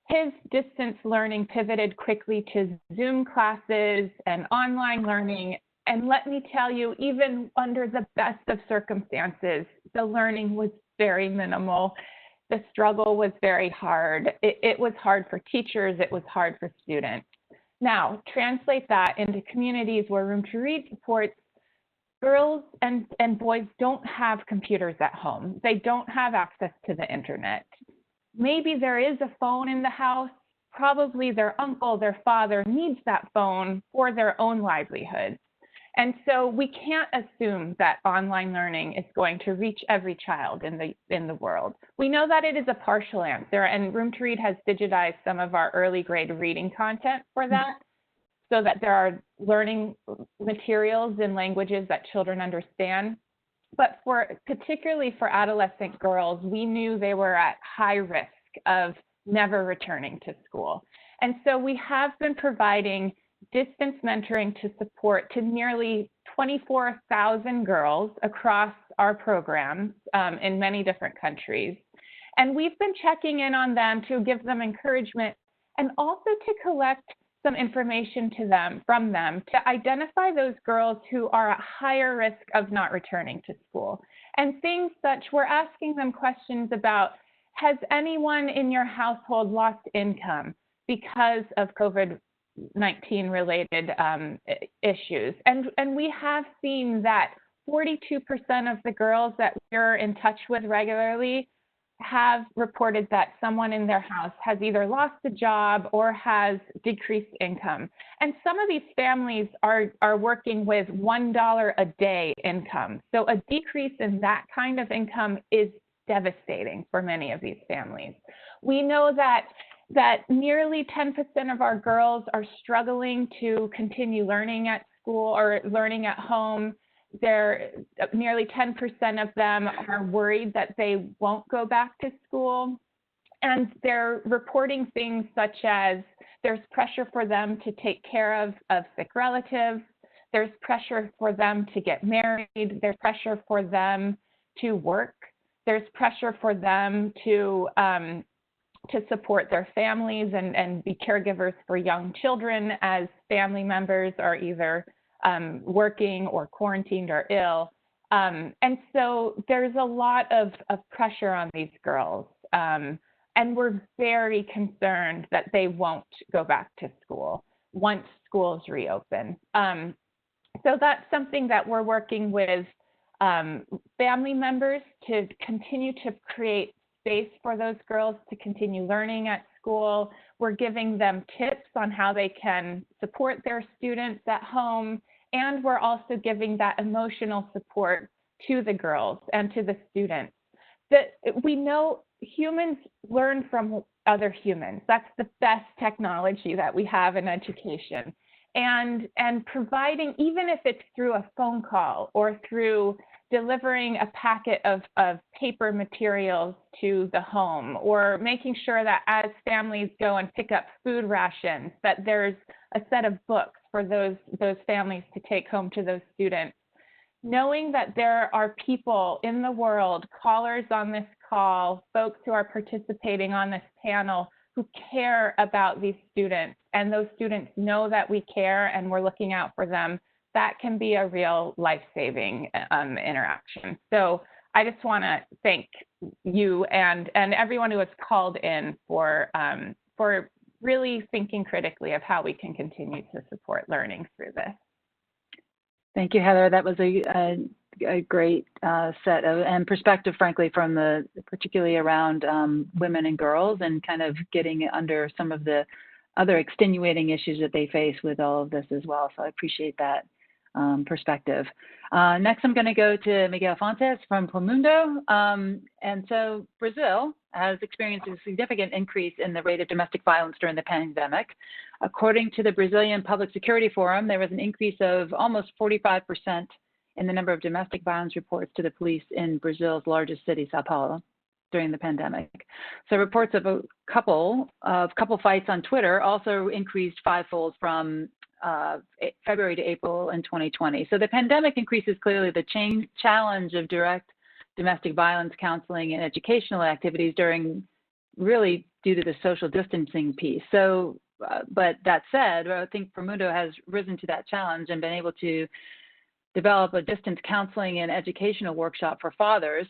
His distance learning pivoted quickly to Zoom classes and online learning. And let me tell you, even under the best of circumstances, the learning was very minimal. The struggle was very hard. It was hard for teachers. It was hard for students. Now, translate that into communities where Room to Read supports. Girls and boys don't have computers at home. They don't have access to the internet. Maybe there is a phone in the house. Probably their uncle, their father needs that phone for their own livelihood. And so we can't assume that online learning is going to reach every child in the world. We know that it is a partial answer, and Room to Read has digitized some of our early grade reading content for that, so that there are learning materials in languages that children understand. But particularly for adolescent girls, we knew they were at high risk of never returning to school. And so we have been providing distance mentoring to support to nearly 24,000 girls across our programs in many different countries. And we've been checking in on them to give them encouragement and also to collect some information from them to identify those girls who are at higher risk of not returning to school. And things such, we're asking them questions about, has anyone in your household lost income because of COVID-19 related issues? And we have seen that 42% of the girls that we're in touch with regularly have reported that someone in their house has either lost a job or has decreased income. And some of these families are working with $1 a day income. So a decrease in that kind of income is devastating for many of these families. We know that nearly 10% of our girls are struggling to continue learning at school or learning at home. Nearly 10% of them are worried that they won't go back to school. And they're reporting things such as there's pressure for them to take care of sick relatives. There's pressure for them to get married. There's pressure for them to work. There's pressure for them to support their families and be caregivers for young children as family members are either working or quarantined or ill. And so there's a lot of pressure on these girls. And we're very concerned that they won't go back to school once schools reopen. So that's something that we're working with family members to continue to create space for those girls to continue learning at school. We're giving them tips on how they can support their students at home. And we're also giving that emotional support to the girls and to the students. That we know humans learn from other humans. That's the best technology that we have in education. And providing, even if it's through a phone call or through delivering a packet of paper materials to the home, or making sure that as families go and pick up food rations, that there's a set of books for those families to take home to those students. Knowing that there are people in the world, callers on this call, folks who are participating on this panel who care about these students, and those students know that we care and we're looking out for them, that can be a real life-saving interaction. So I just want to thank you and everyone who has called in for really thinking critically of how we can continue to support learning through this. Thank you, Heather. That was a great set of and perspective, frankly, from particularly around women and girls, and kind of getting under some of the other extenuating issues that they face with all of this as well. So I appreciate that perspective. Next, I'm going to go to Miguel Fonte from Promundo. And so Brazil has experienced a significant increase in the rate of domestic violence during the pandemic. According to the Brazilian Public Security Forum, there was an increase of almost 45% in the number of domestic violence reports to the police in Brazil's largest city, Sao Paulo, during the pandemic. So reports of a couple fights on Twitter also increased fivefold from February to April in 2020. So the pandemic increases clearly the challenge of direct domestic violence counseling and educational activities really due to the social distancing piece. So, but that said, I think Promundo has risen to that challenge and been able to develop a distance counseling and educational workshop for fathers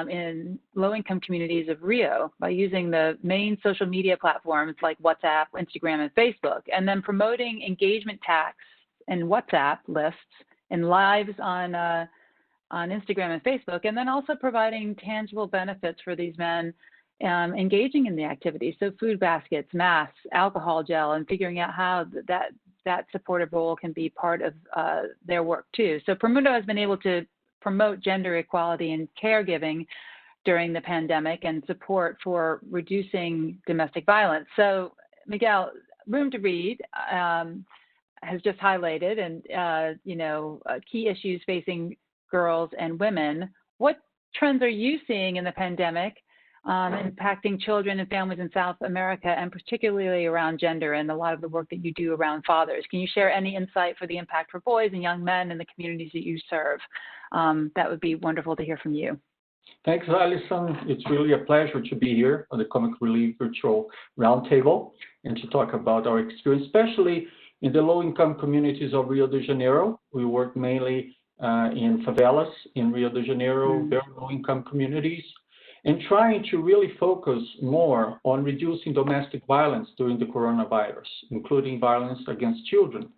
in low-income communities of Rio by using the main social media platforms like WhatsApp, Instagram, and Facebook, and then promoting engagement tasks and WhatsApp lists and lives on Instagram and Facebook, and then also providing tangible benefits for these men engaging in the activities. So food baskets, masks, alcohol gel, and figuring out how that supportive role can be part of their work too. So Promundo has been able to promote gender equality and caregiving during the pandemic and support for reducing domestic violence. So Miguel, Room to Read has just highlighted key issues facing girls and women. What trends are you seeing in the pandemic impacting children and families in South America, and particularly around gender and a lot of the work that you do around fathers? Can you share any insight for the impact for boys and young men in the communities that you serve? That would be wonderful to hear from you. Thanks, Alison. It's really a pleasure to be here on the Comic Relief Virtual Roundtable and to talk about our experience, especially in the low-income communities of Rio de Janeiro. We work mainly in favelas in Rio de Janeiro, very low-income communities, and trying to really focus more on reducing domestic violence during the coronavirus, including violence against children.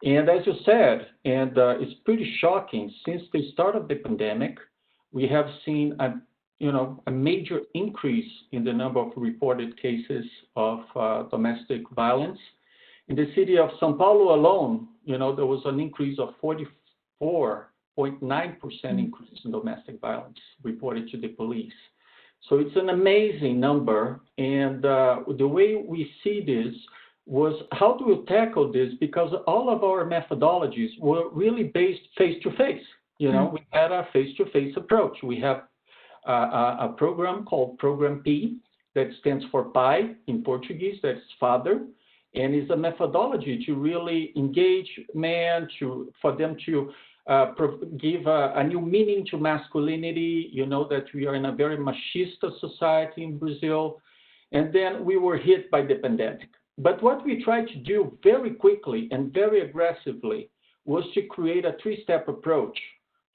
And as you said, and it's pretty shocking, since the start of the pandemic, we have seen a major increase in the number of reported cases of domestic violence. In the city of São Paulo alone, there was an increase of 44.9% increase in domestic violence reported to the police. So it's an amazing number, and the way we see this was how do we tackle this, because all of our methodologies were really based face-to-face. We had a face-to-face approach. We have a program called Program P that stands for Pai in Portuguese, that's father, and is a methodology to really engage men, for them to give a new meaning to masculinity. That we are in a very machista society in Brazil. And then we were hit by the pandemic. But what we tried to do very quickly and very aggressively was to create a three-step approach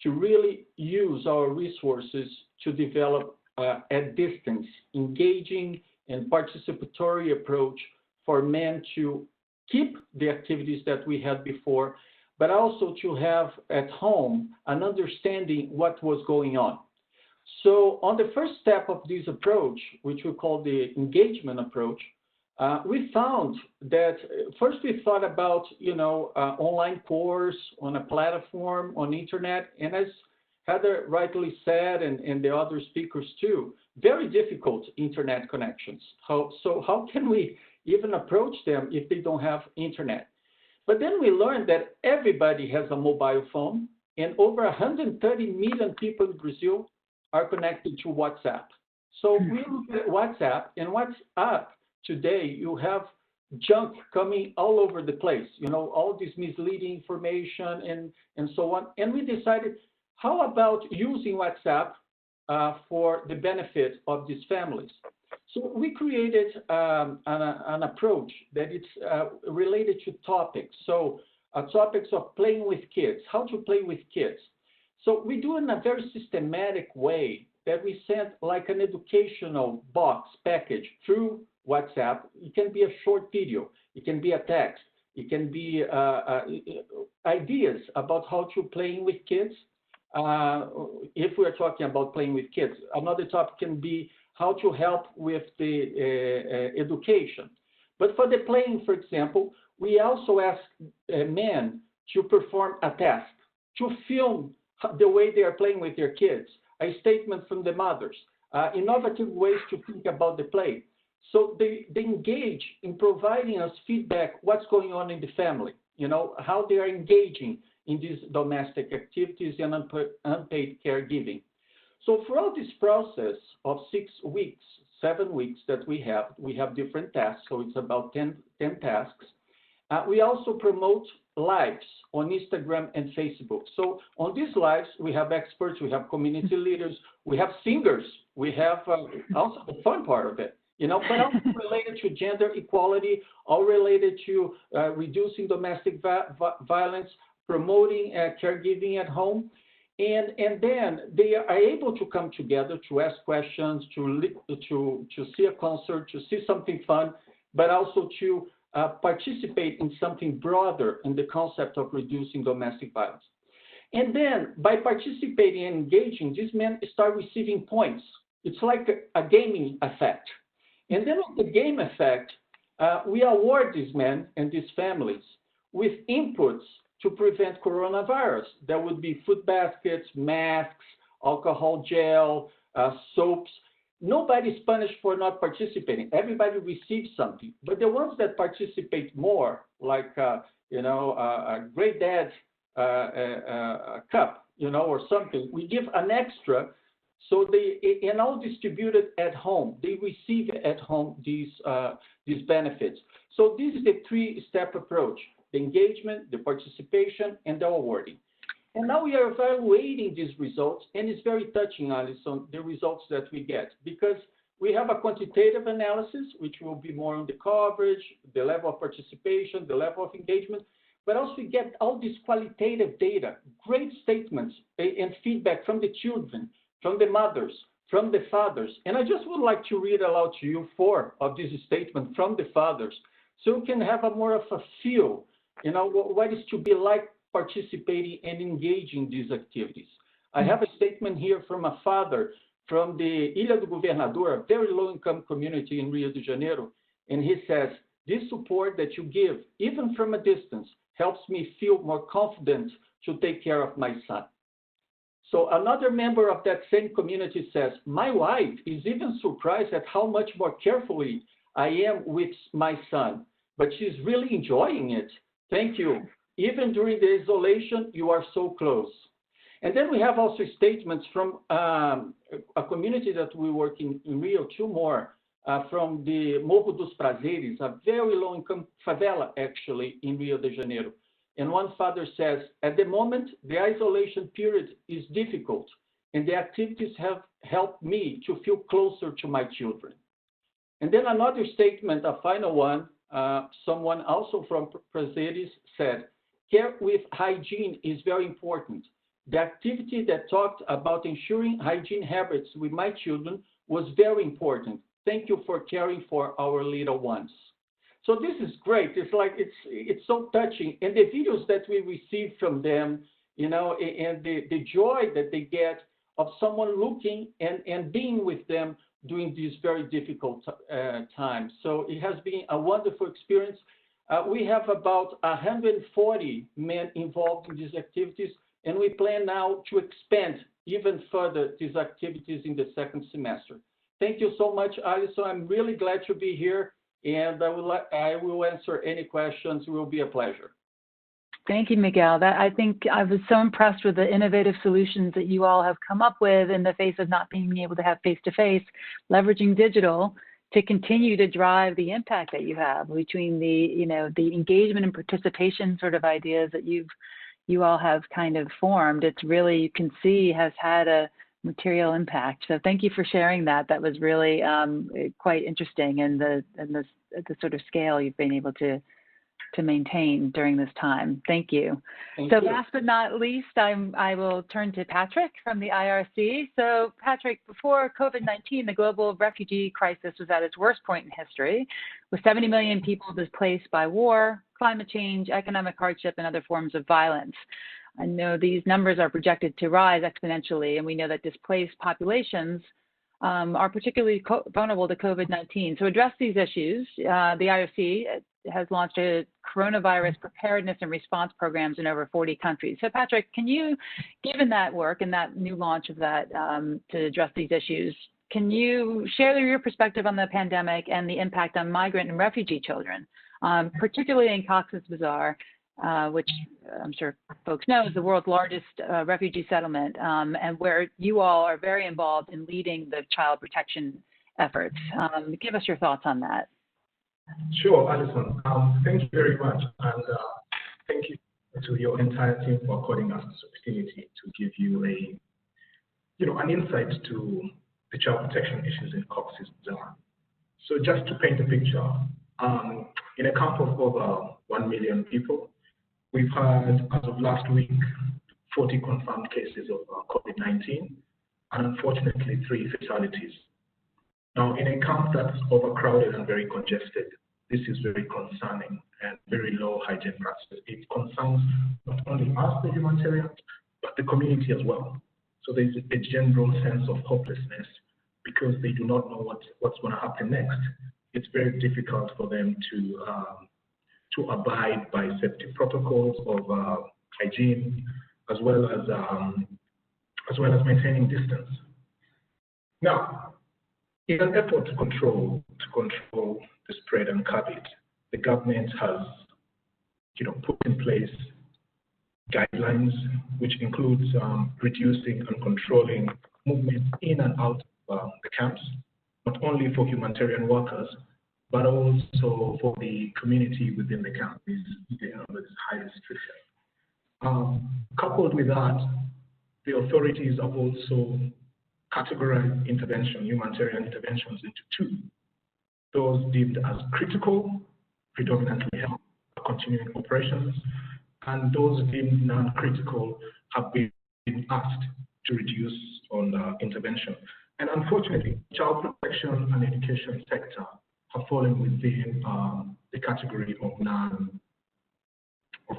to really use our resources to develop at distance, engaging and participatory approach for men to keep the activities that we had before, but also to have at home an understanding what was going on. So on the first step of this approach, which we call the engagement approach, we found that first we thought about, online course on a platform on internet, and as Heather rightly said, and the other speakers too, very difficult internet connections. So how can we even approach them if they don't have internet? But then we learned that everybody has a mobile phone, and over 130 million people in Brazil are connected to WhatsApp. So we look at WhatsApp, and WhatsApp today, you have junk coming all over the place, all this misleading information and so on. And we decided, how about using WhatsApp for the benefit of these families? So we created an approach that it's related to topics. So topics of playing with kids, how to play with kids. So we do it in a very systematic way that we send like an educational box package through WhatsApp. It can be a short video, it can be a text, It can be ideas about how to playing with kids. If we're talking about playing with kids, another topic can be how to help with the education. But for the playing, for example, we also ask men to perform a task, to film the way they are playing with their kids, a statement from the mothers, innovative ways to think about the play. So they engage in providing us feedback, what's going on in the family, how they are engaging in these domestic activities and unpaid caregiving. So throughout this process of 6 weeks, 7 weeks that we have different tasks, so it's about 10 tasks. We also promote lives on Instagram and Facebook. So on these lives, we have experts, we have community leaders, we have singers, we have also the fun part of it, but also related to gender equality, all related to reducing domestic violence, promoting caregiving at home. And then they are able to come together to ask questions, to see a concert, to see something fun, but also to participate in something broader in the concept of reducing domestic violence. And then by participating and engaging, these men start receiving points. It's like a gaming effect. And then with the game effect, we award these men and these families with inputs to prevent coronavirus. There would be food baskets, masks, alcohol gel, soaps. Nobody's punished for not participating. Everybody receives something. But the ones that participate more, like a great dad cup, or something, we give an extra. So and all distributed at home. They receive at home these benefits. So this is the 3-step approach: the engagement, the participation, and the awarding. And now we are evaluating these results, and it's very touching, Alison, the results that we get, because we have a quantitative analysis, which will be more on the coverage, the level of participation, the level of engagement, but also we get all this qualitative data, great statements and feedback from the children, from the mothers, from the fathers. And I just would like to read aloud to you 4 of these statements from the fathers, so you can have a more of a feel, what is to be like participating and engaging in these activities. I have a statement here from a father from the Ilha do Governador, a very low-income community in Rio de Janeiro, and he says, "This support that you give, even from a distance, helps me feel more confident to take care of my son." So another member of that same community says, "My wife is even surprised at how much more carefully I am with my son, but she's really enjoying it. Thank you. Even during the isolation, you are so close." And then we have also statements from a community that we work in Rio, 2 more, from the Morro dos Prazeres, a very low-income favela, actually, in Rio de Janeiro. And one father says, "At the moment, the isolation period is difficult, and the activities have helped me to feel closer to my children." And then another statement, a final one, someone also from Prazeres said, "Care with hygiene is very important. The activity that talked about ensuring hygiene habits with my children was very important. Thank you for caring for our little ones." So this is great. It's like, it's so touching. And the videos that we receive from them, and the joy that they get of someone looking and being with them during these very difficult times. So it has been a wonderful experience. We have about 140 men involved in these activities, and we plan now to expand even further these activities in the 2nd semester. Thank you so much, Alison. I'm really glad to be here, and I will answer any questions. It will be a pleasure. Thank you, Miguel. I think I was so impressed with the innovative solutions that you all have come up with in the face of not being able to have face-to-face, leveraging digital to continue to drive the impact that you have between the engagement and participation sort of ideas that you all have kind of formed. It's really, you can see, has had a material impact. So thank you for sharing that. That was really quite interesting, and the sort of scale you've been able to maintain during this time. Thank you. Thank you. Last but not least, I will turn to Patrick from the IRC. So Patrick, before COVID-19, the global refugee crisis was at its worst point in history, with 70 million people displaced by war, climate change, economic hardship, and other forms of violence. I know these numbers are projected to rise exponentially, and we know that displaced populations are particularly vulnerable to COVID-19. So to address these issues, the IRC has launched a coronavirus preparedness and response programs in over 40 countries. So Patrick, can you, given that work and that new launch of that to address these issues, can you share your perspective on the pandemic and the impact on migrant and refugee children, particularly in Cox's Bazar, which I'm sure folks know is the world's largest refugee settlement, and where you all are very involved in leading the child protection efforts. Give us your thoughts on that. Sure, Alison. Thank you very much, and thank you to your entire team for according us this opportunity to give you an insight to the child protection issues in Cox's Bazar. So just to paint a picture, in a camp of over 1 million people, we've had, as of last week, 40 confirmed cases of COVID-19, and unfortunately 3 fatalities. Now, in a camp that's overcrowded and very congested, this is very concerning and very low hygiene practices. It concerns not only us, the humanitarians, but the community as well. So there's a general sense of hopelessness because they do not know what's going to happen next. It's very difficult for them to abide by safety protocols of hygiene, as well as maintaining distance. Now, in an effort to control the spread and curb it, the government has, put in place guidelines, which includes reducing and controlling movement in and out of the camps, not only for humanitarian workers, but also for the community within the camp. There's high restriction. Coupled with that, the authorities have also categorized humanitarian interventions into 2. Those deemed as critical, predominantly health, continuing operations, and those deemed non-critical have been asked to reduce on intervention. And unfortunately, child protection and education sector have fallen within the category of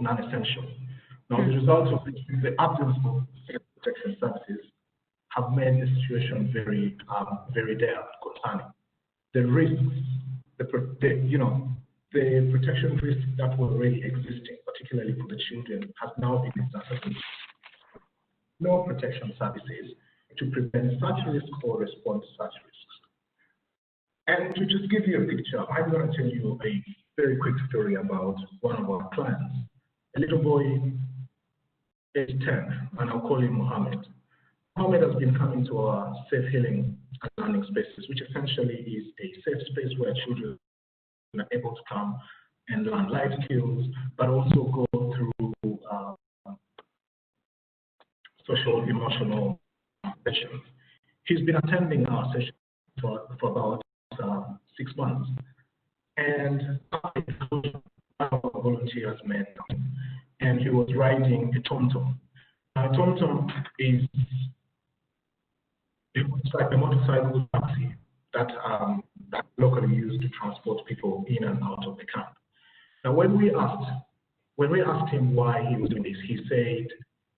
non-essential. Now, the results of the absence of child protection services have made the situation very, very dire, concerning. The risks, the protection risks that were already existing, particularly for the children, has now been exacerbated. No protection services to prevent such risks or respond to such risks. And to just give you a picture, I'm going to tell you a very quick story about one of our clients. A little boy, age 10, and I'll call him Mohammed. Mohammed has been coming to our safe healing and learning spaces, which essentially is a safe space where children are able to come and learn life skills, but also go through social, emotional sessions. He's been attending our session for about 6 months, and our volunteers met him, and he was riding a TomTom. A TomTom is a motorcycle taxi that locally used to transport people in and out of the camp. Now, when we asked him why he was doing this, he said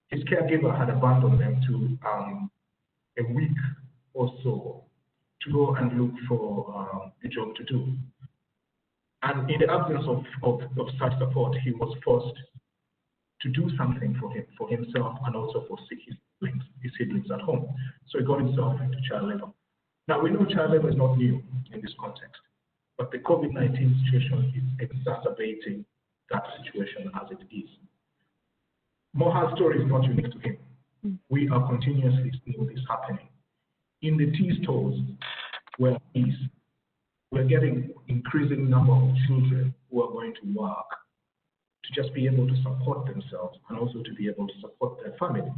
his caregiver had abandoned them to a week or so to go and look for a job to do. And in the absence of such support, he was forced to do something for himself and also for his siblings at home. So he got himself into child labor. Now, we know child labor is not new in this context, but the COVID-19 situation is exacerbating that situation as it is. Moha's story is not unique to him. We are continuously seeing this happening. In the tea stores where he is, we're getting increasing number of children who are going to work to just be able to support themselves and also to be able to support their family.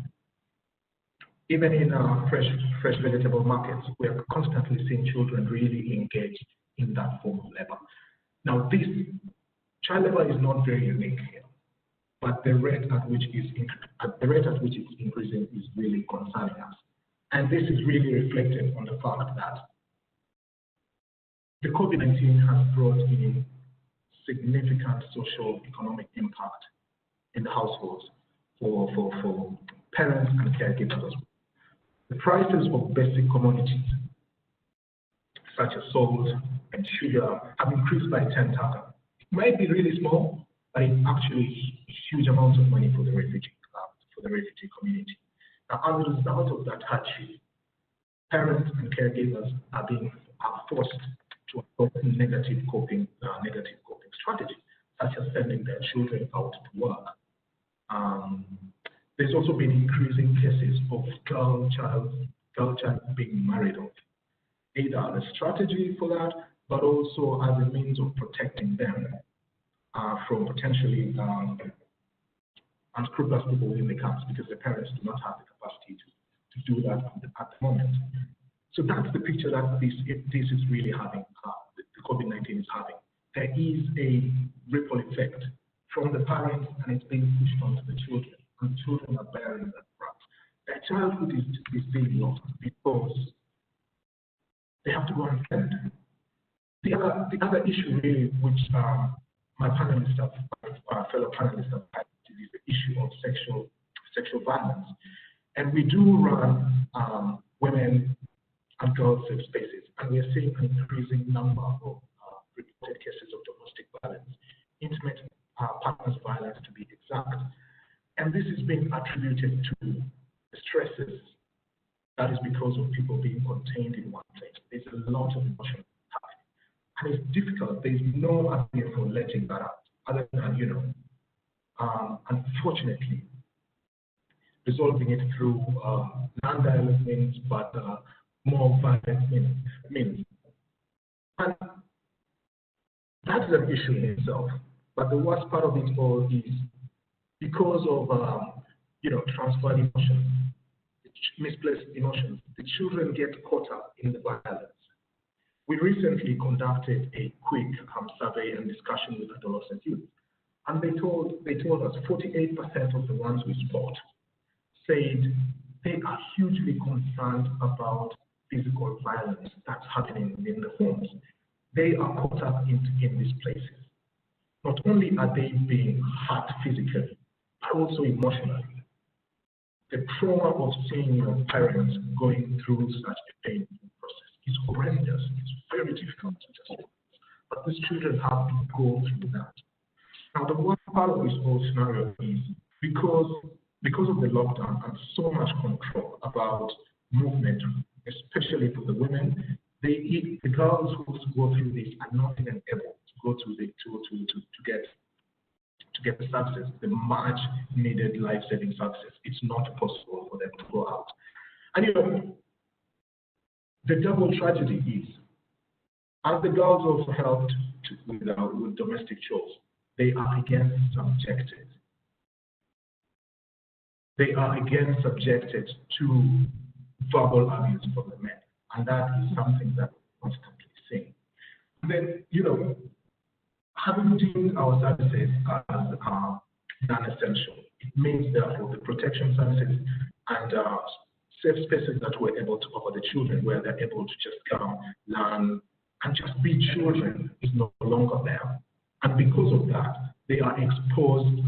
Even in fresh vegetable markets, we are constantly seeing children really engaged in that form of labor. Now, this child labor is not very unique here, but the rate at which it's increasing is really concerning us. And this is really reflected on the fact that the COVID-19 has brought in significant social economic impact in the households for parents and caregivers as well. The prices of basic commodities such as salt and sugar have increased by 10 times. It might be really small, but it's actually huge amounts of money for the refugee community. Now, as a result of that hardship, parents and caregivers are forced to adopt negative coping strategies, such as sending their children out to work. There's also been increasing cases of girl child being married off, either as a strategy for that, but also as a means of protecting them from potentially unscrupulous people within the camps, because the parents do not have the capacity to do that at the moment. So that's the picture that this is really having, the COVID-19 is having. There is a ripple effect from the parents, and it's being pushed onto the children, and children are bearing that brunt. Their childhood is being lost because they have to go and fend. The other issue really, which my panelists fellow panelists have had, is the issue of sexual violence. And we do run women and girls safe spaces, and we are seeing an increasing number of reported cases of domestic violence, intimate partners violence to be exact. And this is being attributed to the stresses that is because of people being contained in one place. There's a lot of emotion happening, and it's difficult. There's no avenue for letting that out, other than, unfortunately, resolving it through non-violent means, but more violent means. And that's an issue in itself. But the worst part of it all is because of transferred emotions, misplaced emotions, the children get caught up in the violence. We recently conducted a quick survey and discussion with adolescent youth, and they told us 48% of the ones we spot said they are hugely concerned about physical violence that's happening within the homes. They are caught up in these places. Not only are they being hurt physically, but also emotionally. The trauma of seeing your parents going through such a painful process is horrendous. It's very difficult to just, but these children have to go through that. Now, the worst part of this whole scenario is because of the lockdown and so much control about movement, especially for the women, the girls who go through this are not even able to go to get the services, the much needed life-saving services. It's not possible for them to go out. And the double tragedy is, as the girls also helped with domestic chores, they are again subjected. They are again subjected to verbal abuse from the men, and that is something that we're constantly seeing. And then, having deemed our services as non-essential, it means therefore the protection services and safe spaces that we're able to offer the children, where they're able to just come, learn, and just be children, is no longer there. And because of that, they are exposed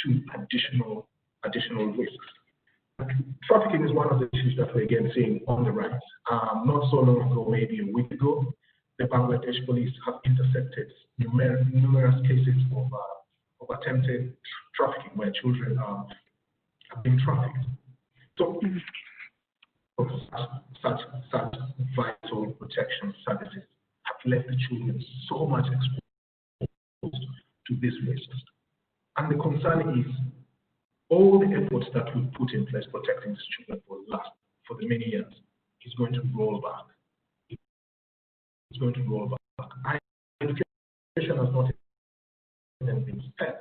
to additional risks. Trafficking is one of the issues that we're again seeing on the rise. Not so long ago, maybe a week ago, the Bangladesh police have intercepted numerous cases of attempted trafficking where children are being trafficked. So, such vital protection services have left the children so much exposed to these risks. And the concern is all the efforts that we've put in place protecting these children for the many years is going to roll back. It's going to roll back. Education has not even been spent.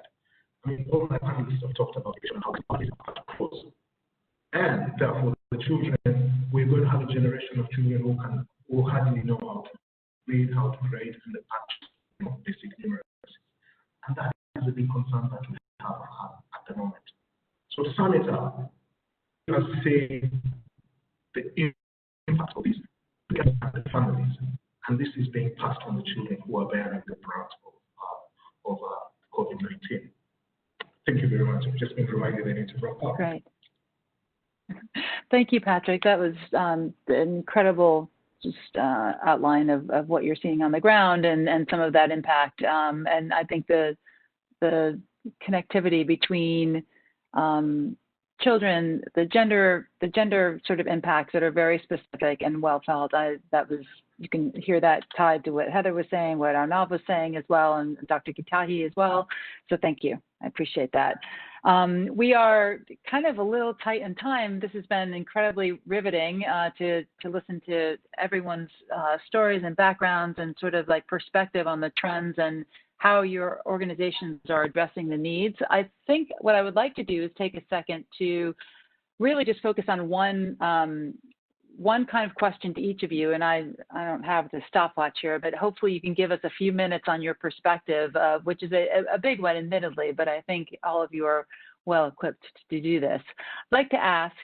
I mean, all my panelists have talked about education, how it's close. And therefore, the children, we're going to have a generation of children who hardly know how to read, how to grade, and the basic numeracy. And that is a big concern that we have at the moment. So to sum it up, let's say the impact of this at the families, and this is being passed on the children who are bearing the brunt of Great. Thank you, Patrick. That was an incredible outline of what you're seeing on the ground and some of that impact. And I think the connectivity between children, the gender sort of impacts that are very specific and well felt. You can hear that tied to what Heather was saying, what Arnav was saying as well, and Dr. Gitahi as well. So thank you. I appreciate that. We are kind of a little tight in time. This has been incredibly riveting to listen to everyone's stories and backgrounds and sort of like perspective on the trends and how your organizations are addressing the needs. I think what I would like to do is take a second to really just focus on one kind of question to each of you, and I don't have the stopwatch here, but hopefully you can give us a few minutes on your perspective, which is a big one, admittedly, but I think all of you are well equipped to do this. I'd like to ask,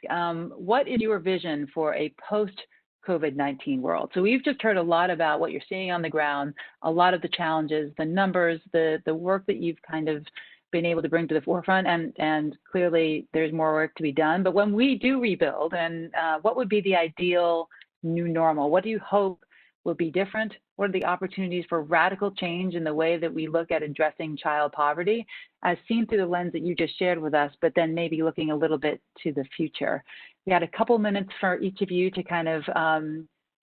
what is your vision for a post-COVID-19 world? So we've just heard a lot about what you're seeing on the ground, a lot of the challenges, the numbers, the work that you've kind of been able to bring to the forefront, and clearly there's more work to be done. But when we do rebuild, and what would be the ideal new normal? What do you hope will be different? What are the opportunities for radical change in the way that we look at addressing child poverty, as seen through the lens that you just shared with us, but then maybe looking a little bit to the future? We had a couple minutes for each of you to kind of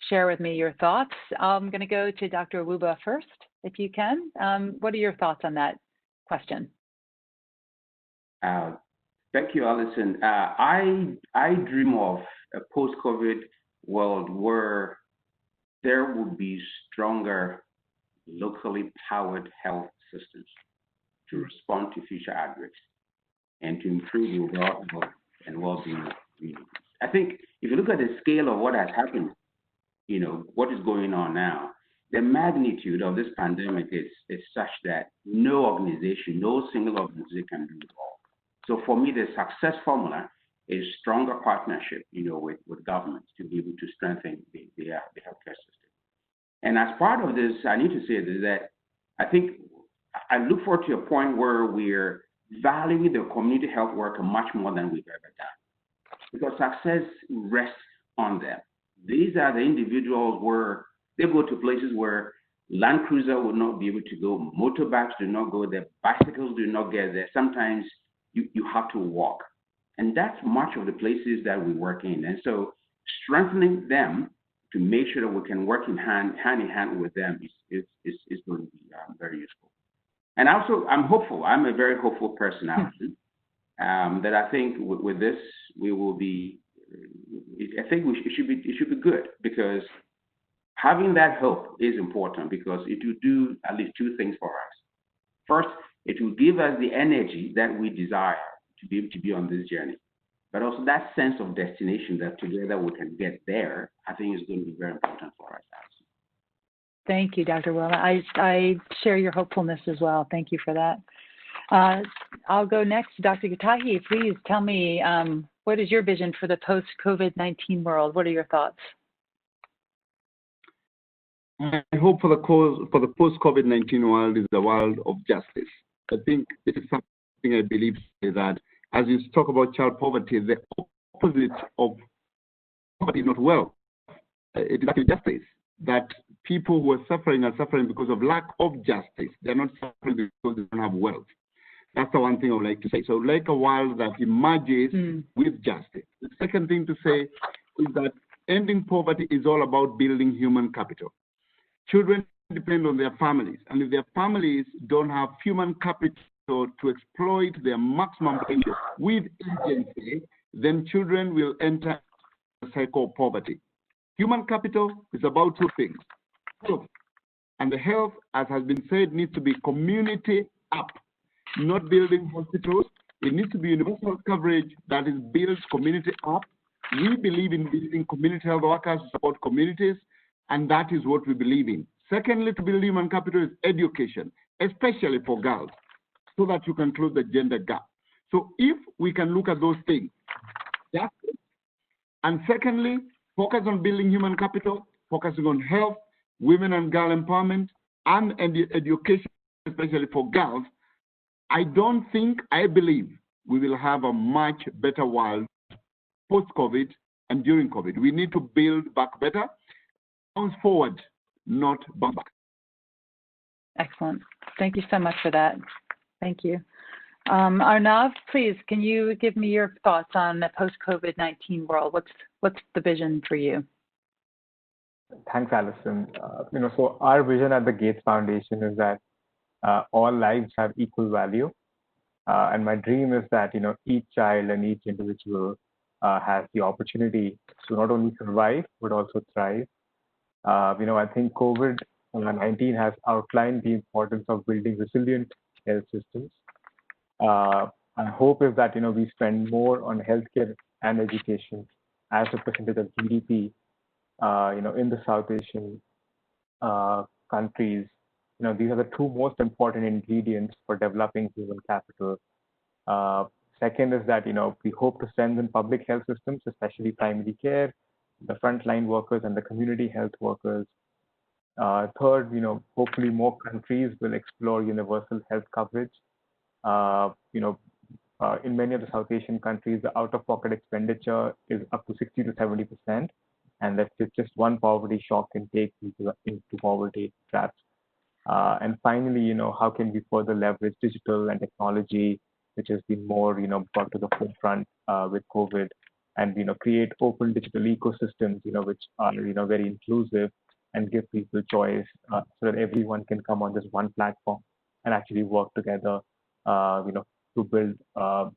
share with me your thoughts. I'm going to go to Dr. Owubah first, if you can. What are your thoughts on that question? Thank you, Alison. I dream of a post-COVID world where there would be stronger locally powered health systems to respond to future outbreaks and to improve the overall health and well-being of communities. I think if you look at the scale of what has happened, what is going on now, the magnitude of this pandemic is such that no organization, no single organization can do it all. So for me, the success formula is stronger partnership, with governments to be able to strengthen the healthcare system. And as part of this, I need to say that I think I look forward to a point where we're valuing the community health worker much more than we've ever done, because success rests on them. These are the individuals where they go to places where Land Cruiser will not be able to go, motorbikes do not go there, bicycles do not get there. Sometimes you have to walk. And that's much of the places that we work in. And so strengthening them to make sure that we can work hand in hand with them is going to be very useful. And also, I'm hopeful. I'm a very hopeful person, Alison, that I think with this, we will be, I think it should be good, because having that hope is important, because it will do at least two things for us. First, it will give us the energy that we desire to be able to be on this journey, but also that sense of destination that together we can get there, I think is going to be very important for us. Thank you, Dr. Owubah. I share your hopefulness as well. Thank you for that. I'll go next to Dr. Gitahi. Please tell me, what is your vision for the post-COVID-19 world? What are your thoughts? My hope for the post-COVID-19 world is the world of justice. I think this is something I believe that as you talk about child poverty, the opposite of poverty is not wealth. It is actually justice. That people who are suffering because of lack of justice. They're not suffering because they don't have wealth. That's the one thing I would like to say. So like a world that emerges with justice. The second thing to say is that ending poverty is all about building human capital. Children depend on their families, and if their families don't have human capital to exploit their maximum potential with agency, then children will enter the cycle of poverty. Human capital is about two things. Health. And the health, as has been said, needs to be community up, not building hospitals. It needs to be universal coverage that is built community up. We believe in building community health workers to support communities, and that is what we believe in. Secondly, to build human capital is education, especially for girls, so that you can close the gender gap. So if we can look at those things, justice, and secondly, focus on building human capital, focusing on health, women and girl empowerment, and education, especially for girls, I believe we will have a much better world post-COVID and during COVID. We need to build back better, bounce forward, not bounce back. Excellent. Thank you so much for that. Thank you. Arnav, please, can you give me your thoughts on the post-COVID-19 world? What's the vision for you? Thanks, Alison. So our vision at the Gates Foundation is that all lives have equal value. And my dream is that, each child and each individual has the opportunity to not only survive, but also thrive. I think COVID-19 has outlined the importance of building resilient health systems. Our hope is that, we spend more on healthcare and education as a percentage of GDP, in the South Asian countries. These are the two most important ingredients for developing human capital. Second is that, we hope to strengthen public health systems, especially primary care, the frontline workers and the community health workers. Third, hopefully more countries will explore universal health coverage. In many of the South Asian countries, the out-of-pocket expenditure is up to 60 to 70%, and that's just one poverty shock can take people into poverty traps. And finally, how can we further leverage digital and technology, which has been more, brought to the forefront with COVID, and create open digital ecosystems, which are very inclusive and give people choice, so that everyone can come on this one platform and actually work together, to build and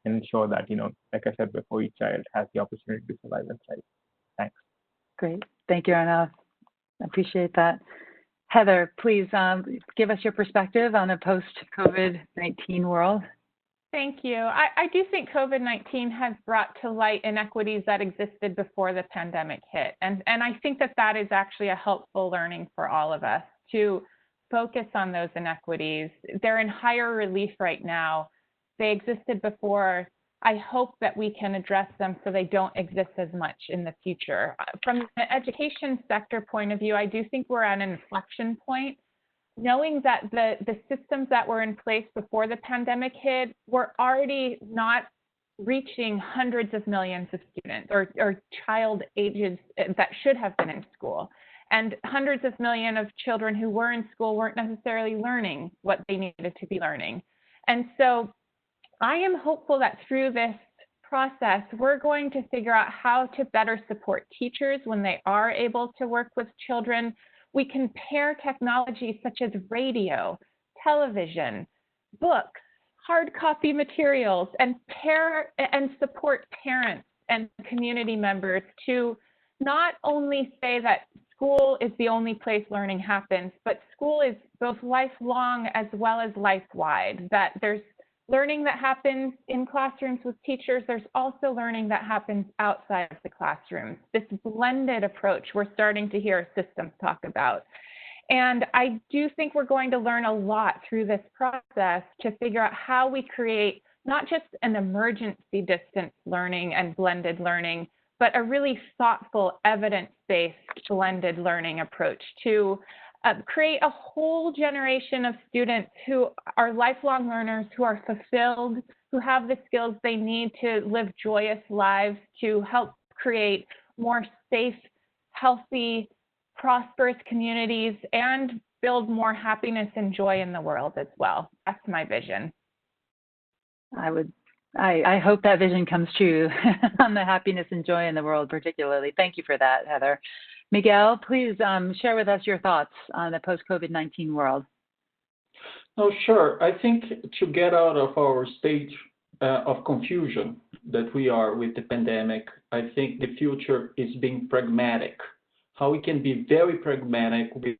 ensure that, like I said before, each child has the opportunity to survive and thrive. Thanks. Great. Thank you, Arnav. I appreciate that. Heather, please give us your perspective on a post-COVID-19 world. Thank you. I do think COVID-19 has brought to light inequities that existed before the pandemic hit. And I think that is actually a helpful learning for all of us to focus on those inequities. They're in higher relief right now. They existed before. I hope that we can address them so they don't exist as much in the future. From the education sector point of view, I do think we're at an inflection point. Knowing that the systems that were in place before the pandemic hit were already not reaching hundreds of millions of students or child ages that should have been in school. And hundreds of millions of children who were in school weren't necessarily learning what they needed to be learning. And so I am hopeful that through this process, we're going to figure out how to better support teachers when they are able to work with children. We can pair technologies such as radio, television, books, hard copy materials, and pair and support parents and community members to not only say that school is the only place learning happens, but school is both lifelong as well as life-wide, that there's learning that happens in classrooms with teachers. There's also learning that happens outside of the classrooms. This blended approach we're starting to hear systems talk about. And I do think we're going to learn a lot through this process to figure out how we create not just an emergency distance learning and blended learning, but a really thoughtful, evidence-based blended learning approach to create a whole generation of students who are lifelong learners, who are fulfilled, who have the skills they need to live joyous lives, to help create more safe, healthy, prosperous communities, and build more happiness and joy in the world as well. That's my vision. I hope that vision comes true on the happiness and joy in the world particularly. Thank you for that, Heather. Miguel, please share with us your thoughts on the post-COVID-19 world. Oh, sure. I think to get out of our state of confusion that we are with the pandemic, I think the future is being pragmatic. How we can be very pragmatic with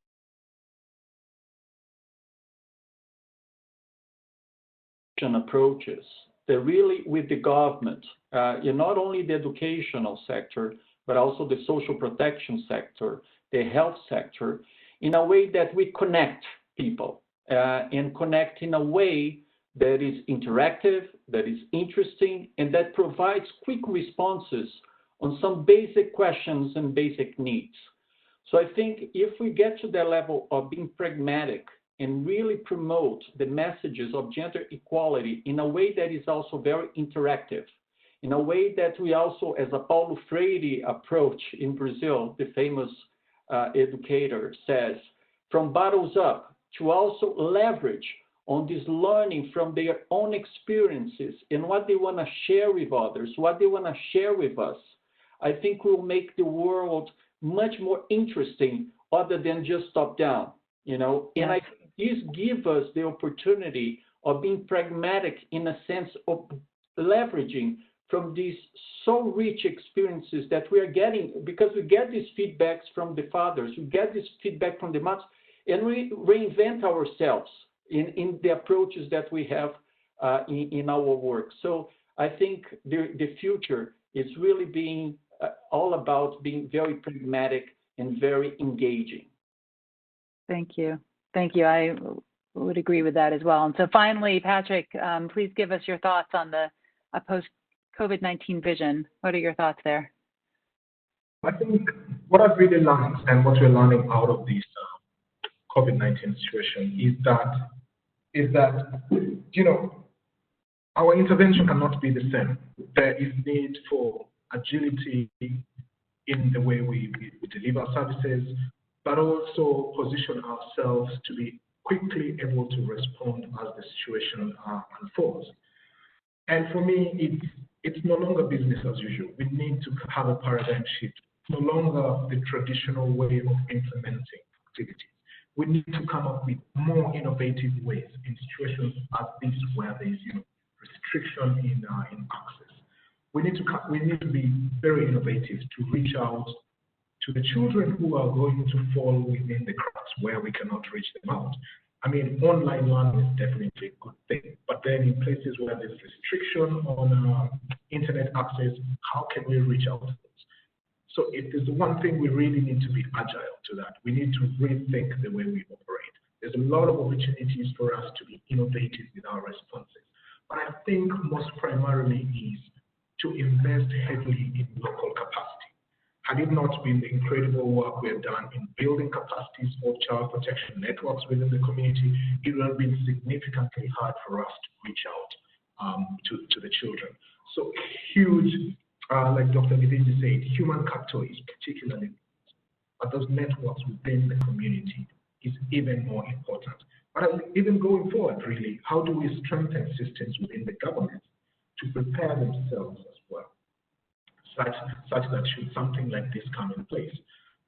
approaches. That really with the government, not only the educational sector, but also the social protection sector, the health sector, in a way that we connect people and connect in a way that is interactive, that is interesting, and that provides quick responses on some basic questions and basic needs. So I think if we get to that level of being pragmatic and really promote the messages of gender equality in a way that is also very interactive, in a way that we also, as a Paulo Freire approach in Brazil, the famous educator says, from bottoms up, to also leverage on this learning from their own experiences and what they want to share with others, what they want to share with us, I think will make the world much more interesting other than just top down, you know. And I think this gives us the opportunity of being pragmatic in a sense of leveraging from these so rich experiences that we are getting, because we get these feedbacks from the fathers, we get this feedback from the mothers, and we reinvent ourselves in the approaches that we have in our work. So I think the future is really being all about being very pragmatic and very engaging. Thank you. Thank you. I would agree with that as well. And so finally, Patrick, please give us your thoughts on the post-COVID-19 vision. What are your thoughts there? I think what I've really learned and what we're learning out of this COVID-19 situation is that, you know, our intervention cannot be the same. There is need for agility in the way we deliver services, but also position ourselves to be quickly able to respond as the situation unfolds. And for me, it's no longer business as usual. We need to have a paradigm shift. No longer the traditional way of implementing activities. We need to come up with more innovative ways in situations as this where there is, you know, restriction in access. We need to be very innovative to reach out to the children who are going to fall within the cracks where we cannot reach them out. I mean, online learning is definitely a good thing, but then in places where there's restriction on internet access, how can we reach out to them? So if there's one thing we really need to be agile to that, we need to rethink the way we operate. There's a lot of opportunities for us to be innovative with our responses. But I think most primarily is to invest heavily in local capacity. Had it not been the incredible work we have done in building capacities of child protection networks within the community, it would have been significantly hard for us to reach out to the children. So huge, like Dr. Githinji said, human capital is particularly important, but those networks within the community is even more important. But even going forward, really, how do we strengthen systems within the government to prepare themselves as well, such that should something like this come in place?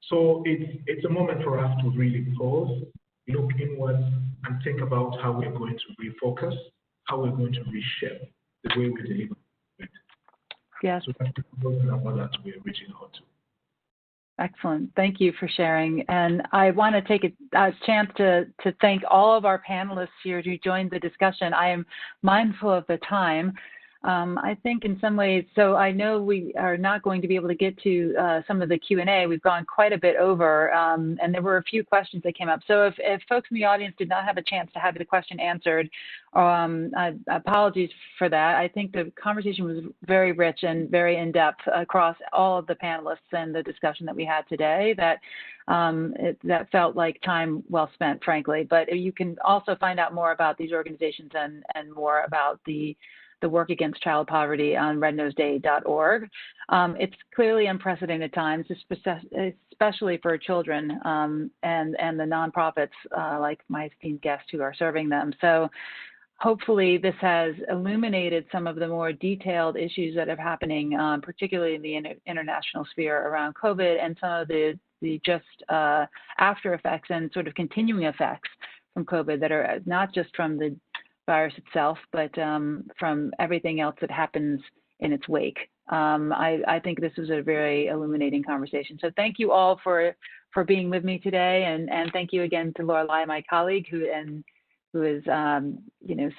So it's a moment for us to really pause, look inwards, and think about how we're going to refocus, how we're going to reshape the way we deliver. Yes. So that's the number that we're reaching out to. Excellent. Thank you for sharing. And I want to take a chance to thank all of our panelists here who joined the discussion. I am mindful of the time. I think in some ways, so I know we are not going to be able to get to some of the Q&A. We've gone quite a bit over, and there were a few questions that came up. So if folks in the audience did not have a chance to have the question answered, apologies for that. I think the conversation was very rich and very in-depth across all of the panelists and the discussion that we had today. That felt like time well spent, frankly. But you can also find out more about these organizations and more about the work against child poverty on rednoseday.org. It's clearly unprecedented times, especially for children and the nonprofits like my esteemed guests who are serving them. So hopefully this has illuminated some of the more detailed issues that are happening, particularly in the international sphere around COVID and some of the just after effects and sort of continuing effects from COVID that are not just from the virus itself, but from everything else that happens in its wake. I think this was a very illuminating conversation. So thank you all for being with me today, and thank you again to Lorelei, my colleague, who is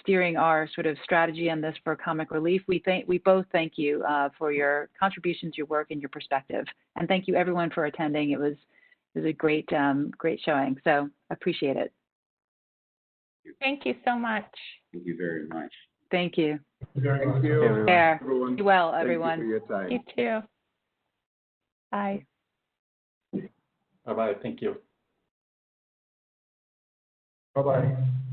steering our sort of strategy on this for Comic Relief. We both thank you for your contributions, your work, and your perspective. And thank you everyone for attending. It was a great showing. So appreciate it. Thank you so much. Thank you very much. Thank you. Thank you. Be well, everyone. Thank you for your time. You too. Bye. Bye-bye. Thank you. Bye-bye.